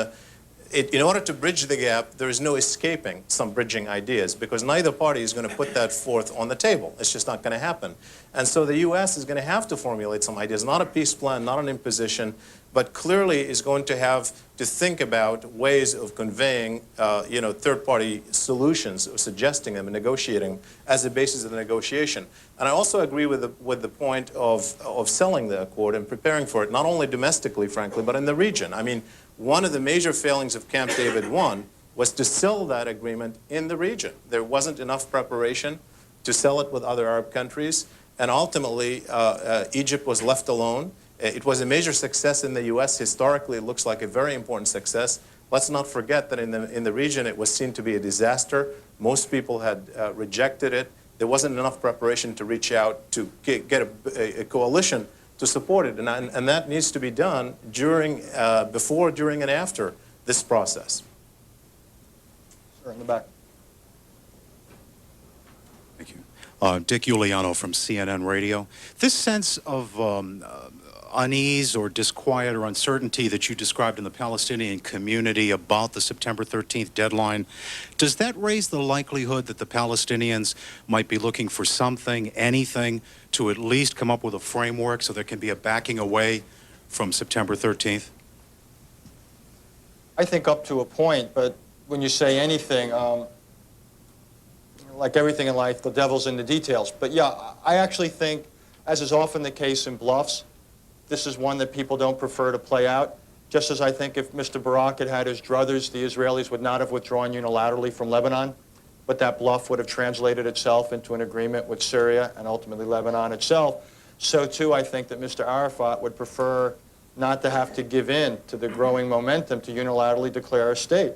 in order to bridge the gap, there is no escaping some bridging ideas, because neither party is going to put that forth on the table. It's just not going to happen. And so the U.S. is going to have to formulate some ideas, not a peace plan, not an imposition, but clearly is going to have to think about ways of conveying, third-party solutions, or suggesting them and negotiating as the basis of the negotiation. And I also agree with the point of selling the accord and preparing for it, not only domestically, frankly, but in the region. I mean, one of the major failings of Camp David I was to sell that agreement in the region. There wasn't enough preparation to sell it with other Arab countries, and ultimately Egypt was left alone. It was a major success in the U.S. Historically, it looks like a very important success. Let's not forget that in the region it was seen to be a disaster. Most people had rejected it. There wasn't enough preparation to reach out to get a coalition to support it, and that needs to be done before, during, and after this process. Sir, in the back. Thank you. Dick Giuliano from CNN Radio. This sense of unease or disquiet or uncertainty that you described in the Palestinian community about the September 13th deadline, does that raise the likelihood that the Palestinians might be looking for something, anything, to at least come up with a framework so there can be a backing away from September 13th? I think up to a point, but when you say anything, like everything in life, the devil's in the details. But yeah, I actually think, as is often the case in bluffs, this is one that people don't prefer to play out. just as I think if Mr. Barak had had his druthers, the Israelis would not have withdrawn unilaterally from Lebanon, but that bluff would have translated itself into an agreement with Syria and ultimately Lebanon itself. So too, I think that Mr. Arafat would prefer not to have to give in to the growing momentum to unilaterally declare a state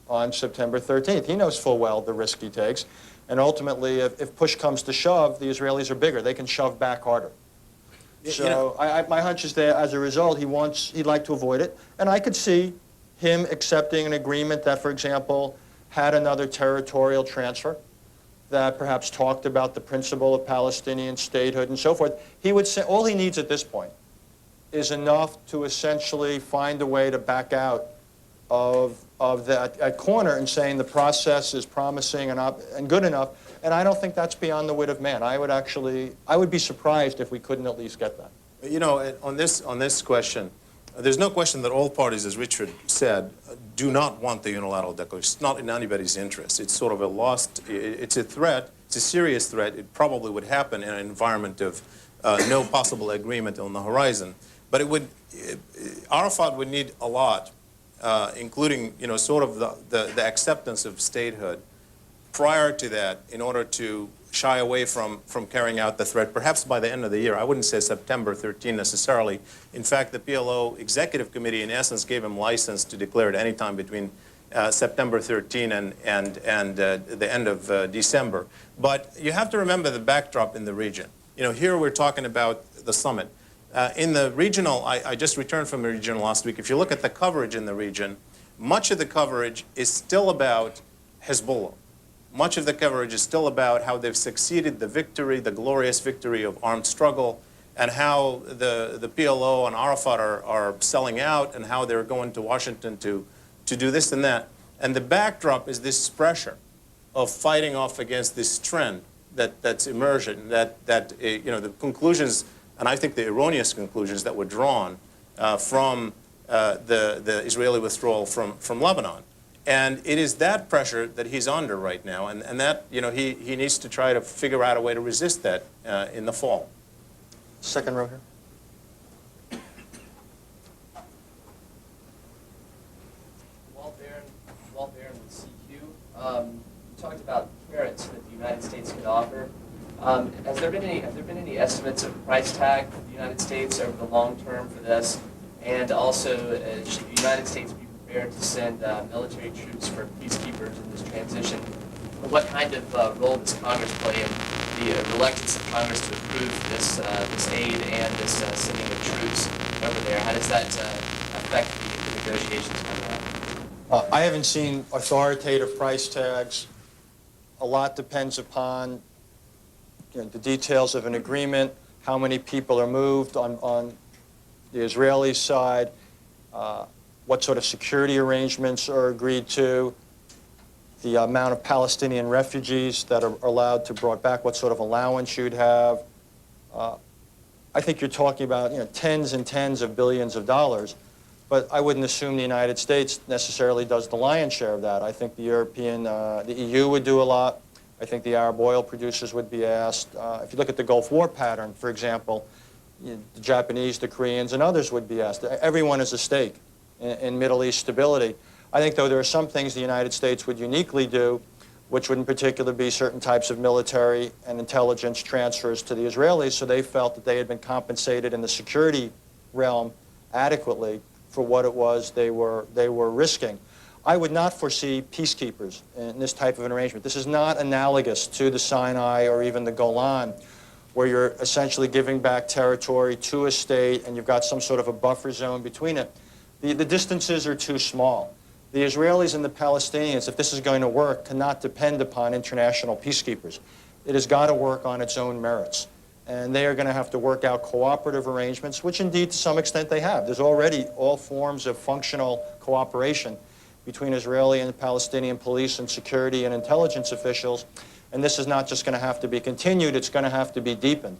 on September 13th. He knows full well the risk he takes. And ultimately, if push comes to shove, the Israelis are bigger. They can shove back harder. So my hunch is that as a result, he'd like to avoid it. And I could see him accepting an agreement that, for example, had another territorial transfer, that perhaps talked about the principle of Palestinian statehood and so forth. He would say all he needs at this point is enough to essentially find a way to back out of that corner and saying the process is promising and good enough. And I don't think that's beyond the wit of man. I would be surprised if we couldn't at least get that. You know, on this question, there's no question that all parties, as Richard said, do not want the unilateral declaration. It's not in anybody's interest. It's sort of it's a threat. It's a serious threat. It probably would happen in an environment of no possible agreement on the horizon. But Arafat would need a lot, including, you know, sort of the acceptance of statehood prior to that in order to shy away from carrying out the threat, perhaps by the end of the year. I wouldn't say September 13 necessarily. In fact, the PLO Executive Committee, in essence, gave him license to declare it any time between September 13 and the end of December. But you have to remember the backdrop in the region. You know, here we're talking about the summit. In the regional, I just returned from the region last week. If you look at the coverage in the region, much of the coverage is still about Hezbollah. Much of the coverage is still about how they've succeeded the victory, the glorious victory of armed struggle, and how the PLO and Arafat are selling out, and how they're going to Washington to do this and that. And the backdrop is this pressure of fighting off against this trend that's emerging, that you know, the conclusions, and I think the erroneous conclusions that were drawn from the Israeli withdrawal from Lebanon. And it is that pressure that he's under right now, and that, you know, he needs to try to figure out a way to resist that in the fall. Second row here. Walt Barron with CQ. You talked about carrots that the United States could offer. Have there been any estimates of price tag for the United States over the long term for this? And also, should the United States be prepared to send military troops for peacekeepers in this transition? What kind of role does Congress play in the reluctance of Congress to approve this aid and this sending of troops over there? How does that affect the negotiations coming up? I haven't seen authoritative price tags. A lot depends upon, you know, the details of an agreement, how many people are moved on the Israeli side, what sort of security arrangements are agreed to, the amount of Palestinian refugees that are allowed to be brought back, what sort of allowance you'd have. I think you're talking about, you know, tens and tens of billions of dollars, but I wouldn't assume the United States necessarily does the lion's share of that. I think the EU would do a lot. I think the Arab oil producers would be asked. If you look at the Gulf War pattern, for example, the Japanese, the Koreans, and others would be asked. Everyone has a stake in Middle East stability. I think, though, there are some things the United States would uniquely do, which would in particular be certain types of military and intelligence transfers to the Israelis, so they felt that they had been compensated in the security realm adequately for what it was they were risking. I would not foresee peacekeepers in this type of an arrangement. This is not analogous to the Sinai or even the Golan, where you're essentially giving back territory to a state and you've got some sort of a buffer zone between it. The distances are too small. The Israelis and the Palestinians, if this is going to work, cannot depend upon international peacekeepers. It has got to work on its own merits. And they are going to have to work out cooperative arrangements, which indeed to some extent they have. There's already all forms of functional cooperation between Israeli and Palestinian police and security and intelligence officials. And this is not just going to have to be continued, it's going to have to be deepened.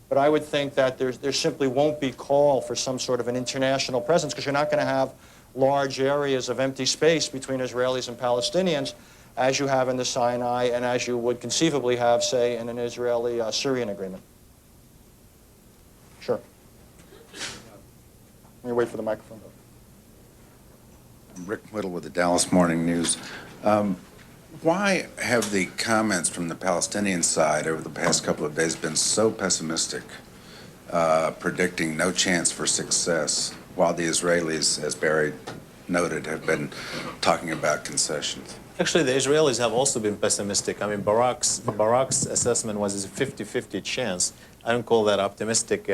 But I would think that there simply won't be call for some sort of an international presence, because you're not going to have large areas of empty space between Israelis and Palestinians as you have in the Sinai and as you would conceivably have, say, in an Israeli-Syrian agreement. Sure. Let me wait for the microphone. Rick Whittle with the Dallas Morning News. Why have the comments from the Palestinian side over the past couple of days been so pessimistic, predicting no chance for success, while the Israelis, as Barry noted, have been talking about concessions? Actually, the Israelis have also been pessimistic. I mean, Barak's assessment was a 50-50 chance. I don't call that optimistic.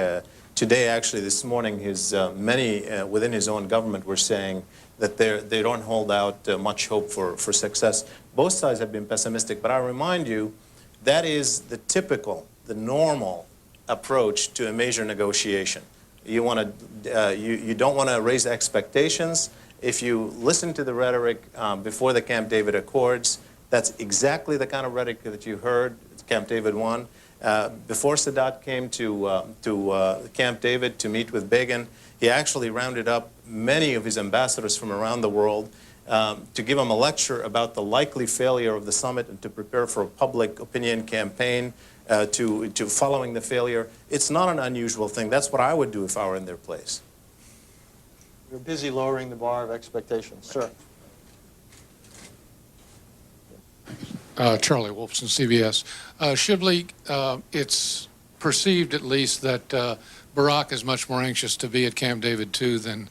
Today, actually, this morning, many within his own government were saying that they don't hold out much hope for success. Both sides have been pessimistic, but I remind you, that is the typical, the normal approach to a major negotiation. You don't want to raise expectations. If you listen to the rhetoric before the Camp David Accords, that's exactly the kind of rhetoric that you heard at Camp David I. Before Sadat came to Camp David to meet with Begin, he actually rounded up many of his ambassadors from around the world to give them a lecture about the likely failure of the summit and to prepare for a public opinion campaign to following the failure. It's not an unusual thing. That's what I would do if I were in their place. You're busy lowering the bar of expectations. Sir. Charlie Wolfson, CBS. Shibli, it's perceived at least that Barak is much more anxious to be at Camp David II than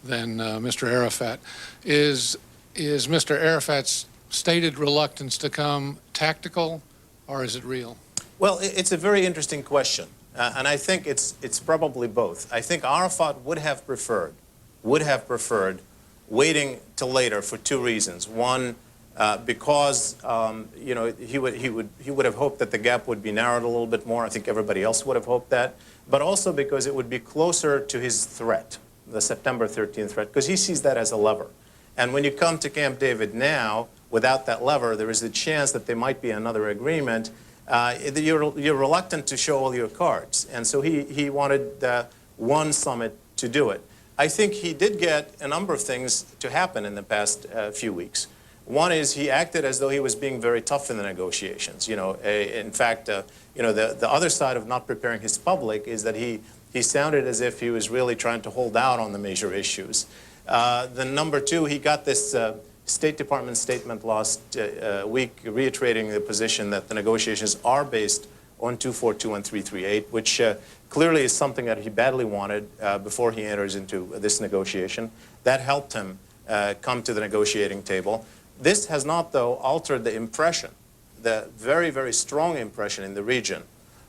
Mr. Arafat. Is Mr. Arafat's stated reluctance to come tactical, or is it real? Well, it's a very interesting question, and I think it's probably both. I think Arafat would have preferred waiting till later for two reasons. One, because you know, he would have hoped that the gap would be narrowed a little bit more. I think everybody else would have hoped that, but also because it would be closer to his threat, the September 13th threat, because he sees that as a lever. And when you come to Camp David now, without that lever, there is a chance that there might be another agreement. You're reluctant to show all your cards, and so he wanted one summit to do it. I think he did get a number of things to happen in the past few weeks. One is he acted as though he was being very tough in the negotiations. You know, in fact, you know, the other side of not preparing his public is that he sounded as if he was really trying to hold out on the major issues. Then number two, he got this State Department statement last week reiterating the position that the negotiations are based on 242 and 338, which clearly is something that he badly wanted before he enters into this negotiation. That helped him come to the negotiating table. This has not, though, altered the impression, the very, very strong impression in the region,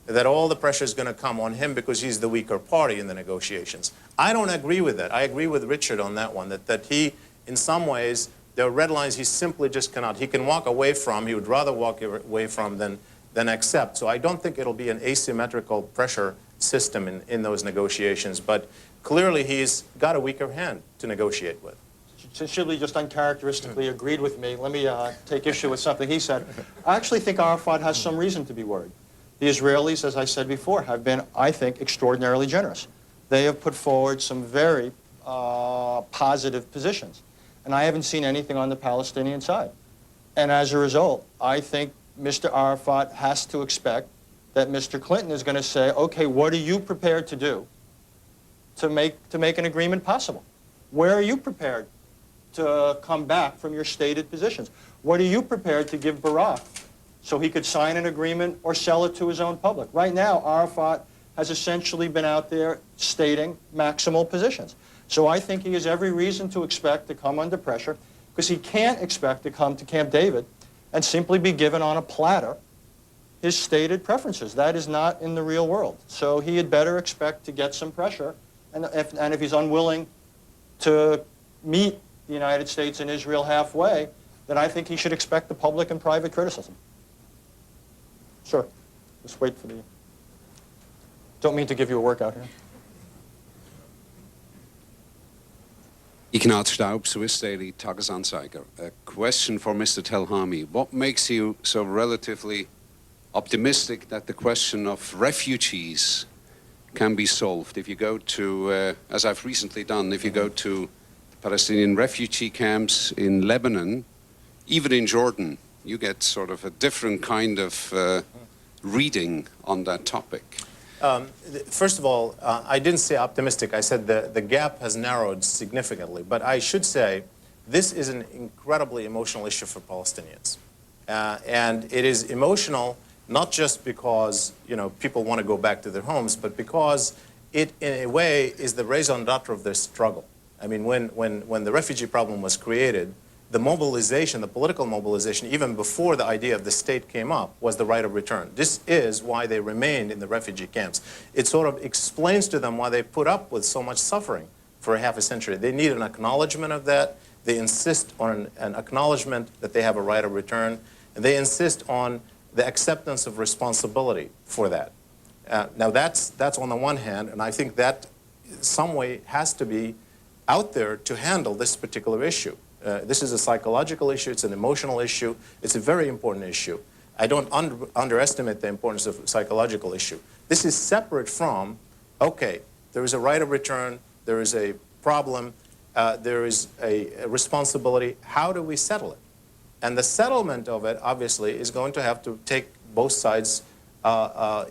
that all the pressure is going to come on him because he's the weaker party in the negotiations. I don't agree with that. I agree with Richard on that one, that he, in some ways, there are red lines he simply just cannot. He can walk away from, he would rather walk away from than accept. So I don't think it'll be an asymmetrical pressure system in those negotiations, but clearly he's got a weaker hand to negotiate with. Since Shibli just uncharacteristically agreed with me, let me take issue with something he said. I actually think Arafat has some reason to be worried. The Israelis, as I said before, have been, I think, extraordinarily generous. They have put forward some very positive positions. And I haven't seen anything on the Palestinian side. And as a result, I think Mr. Arafat has to expect that Mr. Clinton is going to say, okay, what are you prepared to do to make an agreement possible? Where are you prepared to come back from your stated positions? What are you prepared to give Barak so he could sign an agreement or sell it to his own public? Right now, Arafat has essentially been out there stating maximal positions. So I think he has every reason to expect to come under pressure, because he can't expect to come to Camp David and simply be given on a platter his stated preferences. That is not in the real world. So he had better expect to get some pressure, and if he's unwilling to meet the United States and Israel halfway, then I think he should expect the public and private criticism. Sure. Just wait for the... Don't mean to give you a workout here. Ignaz Staub, Swiss Daily Tagesanzeiger. A question for Mr. Telhami. What makes you so relatively optimistic that the question of refugees can be solved? If you go to, as I've recently done, if you go to Palestinian refugee camps in Lebanon, even in Jordan, you get sort of a different kind of reading on that topic. First of all, I didn't say optimistic. I said the gap has narrowed significantly. But I should say this is an incredibly emotional issue for Palestinians. And it is emotional not just because, people want to go back to their homes, but because it, in a way, is the raison d'etre of their struggle. I mean, when the refugee problem was created, the mobilization, the political mobilization, even before the idea of the state came up, was the right of return. This is why they remained in the refugee camps. It sort of explains to them why they put up with so much suffering for a half a century. They need an acknowledgement of that. They insist on an acknowledgement that they have a right of return. And they insist on the acceptance of responsibility for that. Now that's on the one hand, and I think that in some way has to be out there to handle this particular issue. This is a psychological issue, it's an emotional issue, it's a very important issue. I don't underestimate the importance of a psychological issue. This is separate from, okay, there is a right of return, there is a problem, there is a responsibility, how do we settle it? And the settlement of it, obviously, is going to have to take both sides'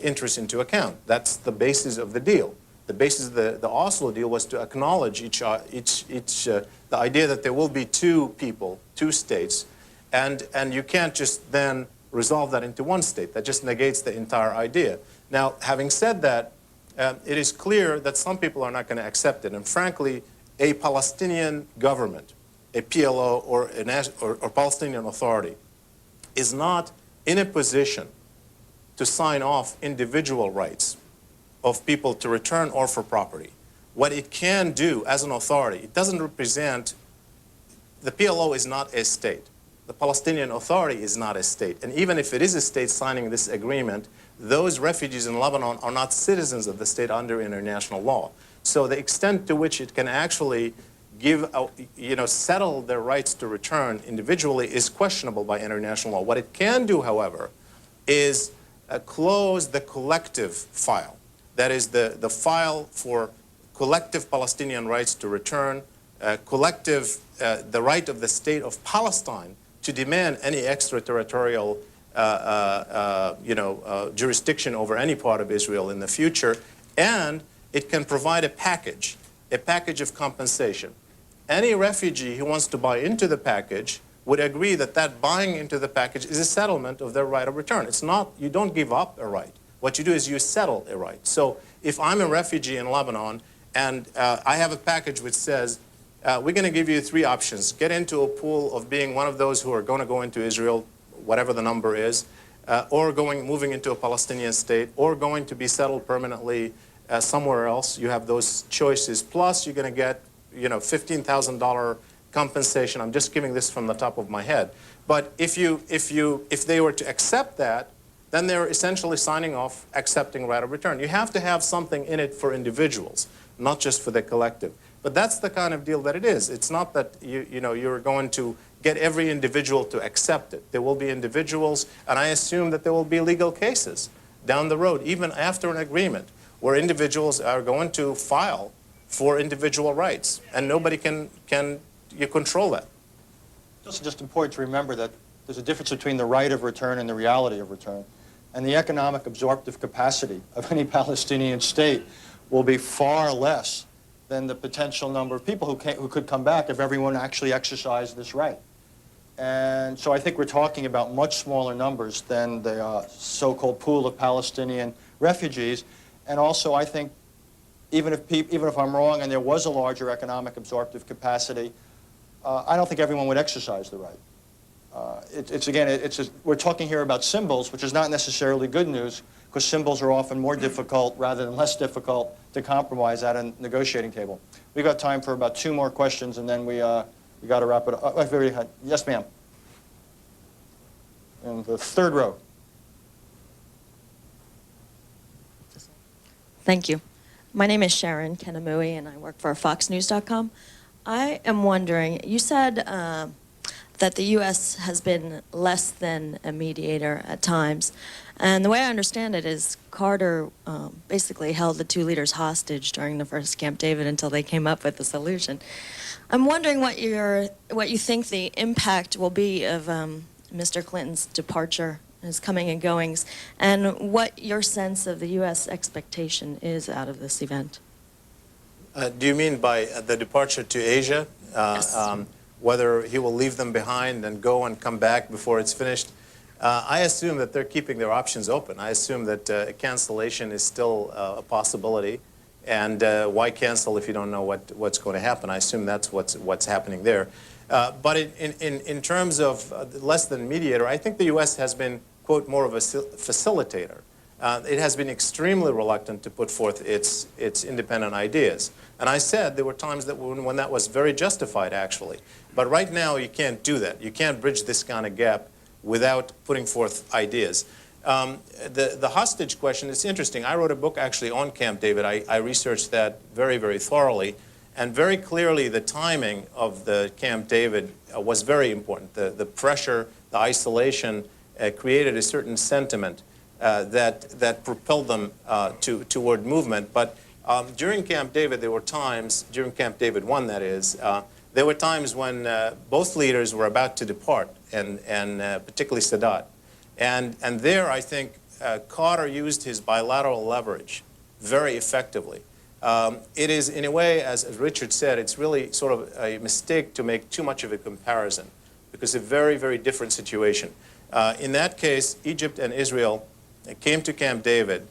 interests into account. That's the basis of the deal. The basis of the Oslo deal was to acknowledge the idea that there will be two people, two states, and you can't just then resolve that into one state. That just negates the entire idea. Now, having said that, it is clear that some people are not going to accept it. And frankly, a Palestinian government, a PLO or Palestinian Authority, is not in a position to sign off individual rights of people to return or for property. What it can do as an authority, it doesn't represent, the PLO is not a state. The Palestinian Authority is not a state. And even if it is a state signing this agreement, those refugees in Lebanon are not citizens of the state under international law. So the extent to which it can actually settle their rights to return individually is questionable by international law. What it can do, however, is close the collective file. That is the file for collective Palestinian rights to return, the right of the state of Palestine to demand any extraterritorial jurisdiction over any part of Israel in the future, and it can provide a package of compensation. Any refugee who wants to buy into the package would agree that that buying into the package is a settlement of their right of return. It's not, you don't give up a right. What you do is you settle a right. So if I'm a refugee in Lebanon and I have a package which says, we're going to give you three options. Get into a pool of being one of those who are going to go into Israel, whatever the number is, or moving into a Palestinian state, or going to be settled permanently somewhere else. You have those choices. Plus, you're going to get, $15,000 compensation. I'm just giving this from the top of my head. But if they were to accept that, then they're essentially signing off accepting right of return. You have to have something in it for individuals, not just for the collective. But that's the kind of deal that it is. It's not that you're going to get every individual to accept it. There will be individuals, and I assume that there will be legal cases down the road, even after an agreement, where individuals are going to file for individual rights, and nobody can control that. It's just important to remember that there's a difference between the right of return and the reality of return. And the economic absorptive capacity of any Palestinian state will be far less than the potential number of people who could come back if everyone actually exercised this right. And so I think we're talking about much smaller numbers than the so-called pool of Palestinian refugees. And also I think even if I'm wrong and there was a larger economic absorptive capacity, I don't think everyone would exercise the right. We're talking here about symbols, which is not necessarily good news, because symbols are often more difficult rather than less difficult to compromise at a negotiating table. We've got time for about 2 more questions, and then we got to wrap it up. Yes, ma'am. In the 3rd row. Thank you. My name is Sharon Kanamui, and I work for FoxNews.com. I am wondering, you said that the U.S. has been less than a mediator at times. And the way I understand it is Carter basically held the 2 leaders hostage during the first Camp David until they came up with a solution. I'm wondering what you think the impact will be of Mr. Clinton's departure, his coming and goings, and what your sense of the U.S. expectation is out of this event. Do you mean by the departure to Asia? Yes. whether he will leave them behind and go and come back before it's finished. I assume that they're keeping their options open. I assume that cancellation is still a possibility. And why cancel if you don't know what's going to happen? I assume that's what's happening there. But in terms of less than mediator, I think the U.S. has been, quote, more of a facilitator. It has been extremely reluctant to put forth its independent ideas. And I said there were times that when that was very justified, actually. But right now, you can't do that. You can't bridge this kind of gap without putting forth ideas. The hostage question is interesting. I wrote a book actually on Camp David. I researched that very, very thoroughly. And very clearly, the timing of the Camp David was very important. The pressure, the isolation created a certain sentiment that propelled them toward movement. But during Camp David, there were times, during Camp David 1, that is, there were times when both leaders were about to depart, and particularly Sadat. And there, I think, Carter used his bilateral leverage very effectively. It is, in a way, as Richard said, it's really sort of a mistake to make too much of a comparison, because it's a very, very different situation. In that case, Egypt and Israel came to Camp David,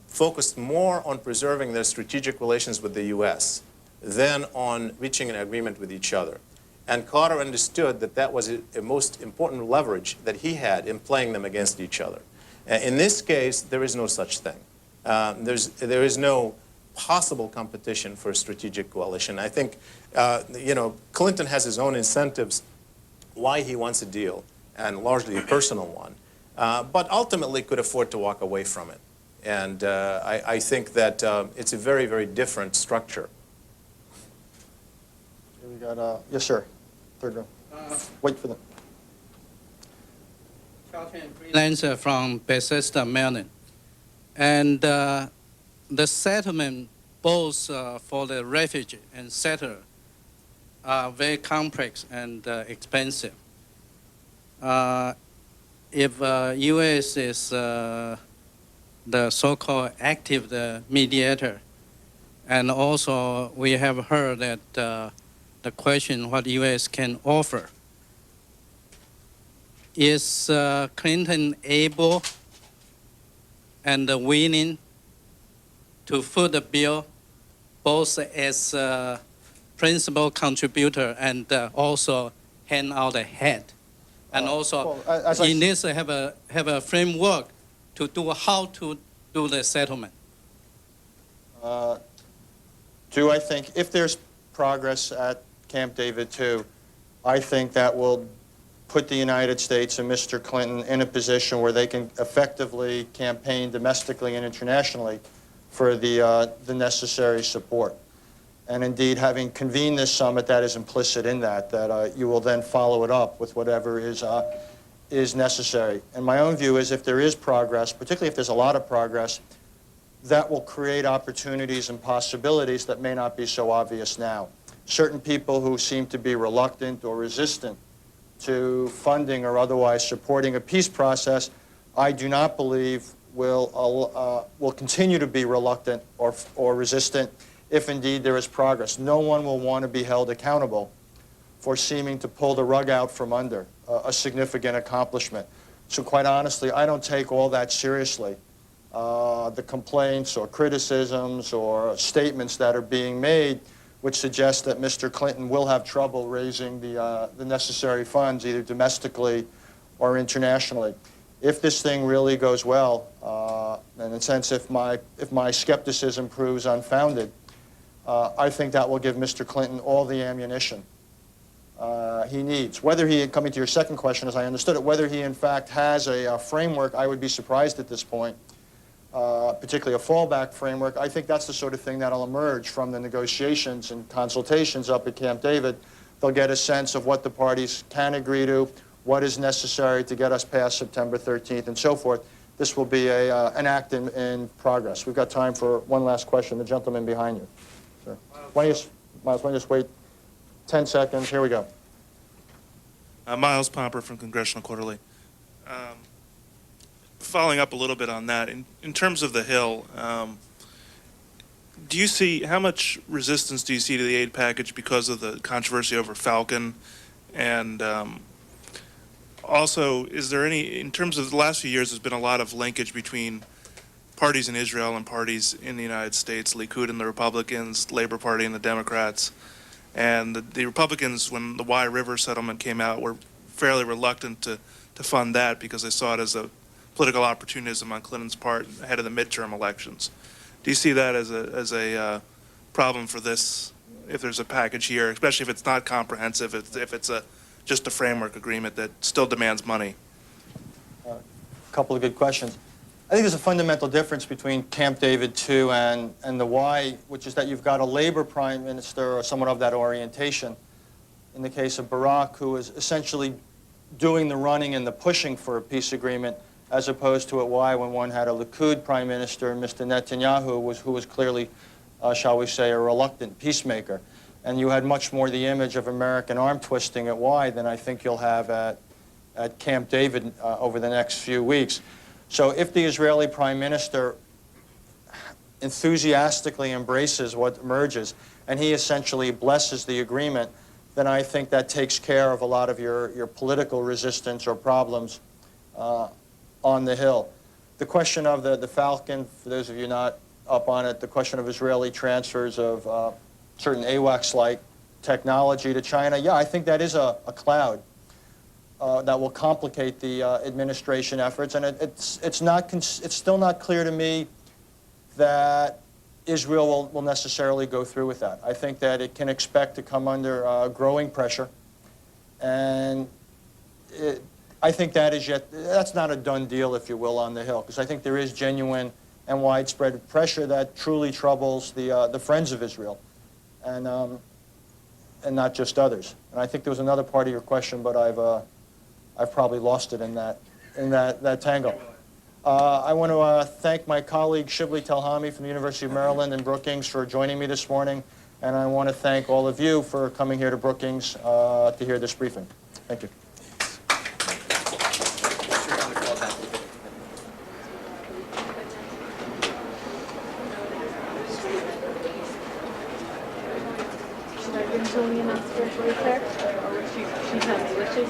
focused more on preserving their strategic relations with the U.S. than on reaching an agreement with each other. And Carter understood that that was a most important leverage that he had in playing them against each other. In this case, there is no such thing. There is no possible competition for a strategic coalition. I think, Clinton has his own incentives why he wants a deal, and largely a personal one, but ultimately could afford to walk away from it. And I think that it's a very, very different structure. We got, yes, sir. Third row. Wait for them. Freelancer from Bethesda, Maryland. And the settlement, both for the refugee and settler, are very complex and expensive. If U.S. is the so-called active mediator, and also we have heard that the question what U.S. can offer. Is Clinton able and willing to foot the bill both as a principal contributor and also hand out a head? And also, he needs to have a framework to do how to do the settlement. I think if there's progress at Camp David 2, I think that will put the United States and Mr. Clinton in a position where they can effectively campaign domestically and internationally for the necessary support. And indeed, having convened this summit, that is implicit in that you will then follow it up with whatever is necessary. And my own view is if there is progress, particularly if there's a lot of progress, that will create opportunities and possibilities that may not be so obvious now. Certain people who seem to be reluctant or resistant to funding or otherwise supporting a peace process, I do not believe will continue to be reluctant or resistant if indeed there is progress. No one will want to be held accountable for seeming to pull the rug out from under a significant accomplishment. So quite honestly, I don't take all that seriously. The complaints or criticisms or statements that are being made which suggest that Mr. Clinton will have trouble raising the necessary funds either domestically or internationally. If this thing really goes well, and in a sense if my skepticism proves unfounded, I think that will give Mr. Clinton all the ammunition he needs. Whether he, coming to your second question as I understood it, whether he in fact has a framework, I would be surprised at this point, particularly a fallback framework. I think that's the sort of thing that'll emerge from the negotiations and consultations up at Camp David. They'll get a sense of what the parties can agree to, what is necessary to get us past September 13th, and so forth. This will be an act in progress. We've got time for one last question. The gentleman behind you. Sir. Why don't you just wait 10 seconds? Here we go. Miles Pomper from Congressional Quarterly. Following up a little bit on that, in terms of the Hill, how much resistance do you see to the aid package because of the controversy over Falcon And also, is there any, in terms of the last few years, there's been a lot of linkage between parties in Israel and parties in the United States, Likud and the Republicans, Labor Party and the Democrats. And the Republicans, when the Y River settlement came out, were fairly reluctant to fund that because they saw it as a political opportunism on Clinton's part ahead of the midterm elections. Do you see that as a problem for this, if there's a package here, especially if it's not comprehensive, if it's just a framework agreement that still demands money? A couple of good questions. I think there's a fundamental difference between Camp David II and the Y, which is that you've got a Labor prime minister or someone of that orientation, in the case of Barak, who is essentially doing the running and the pushing for a peace agreement, as opposed to at Y when one had a Likud prime minister, Mr. Netanyahu, who was clearly, shall we say, a reluctant peacemaker. And you had much more the image of American arm twisting at Y than I think you'll have at Camp David over the next few weeks. So if the Israeli prime minister enthusiastically embraces what emerges, and he essentially blesses the agreement, then I think that takes care of a lot of your political resistance or problems on the Hill. The question of the Falcon, for those of you not up on it, the question of Israeli transfers of certain AWACS-like technology to China, yeah, I think that is a cloud that will complicate the administration efforts, and it's still not clear to me that Israel will necessarily go through with that. I think that it can expect to come under growing pressure, and I think that's not a done deal, if you will, on the Hill, because I think there is genuine and widespread pressure that truly troubles the friends of Israel, and not just others. And I think there was another part of your question, but I've probably lost it in that tangle. I want to thank my colleague Shibli Telhami from the University of Maryland in Brookings for joining me this morning, and I want to thank all of you for coming here to Brookings to hear this briefing. Thank you. Should I bring Julian upstairs later? Or would she tell me what she's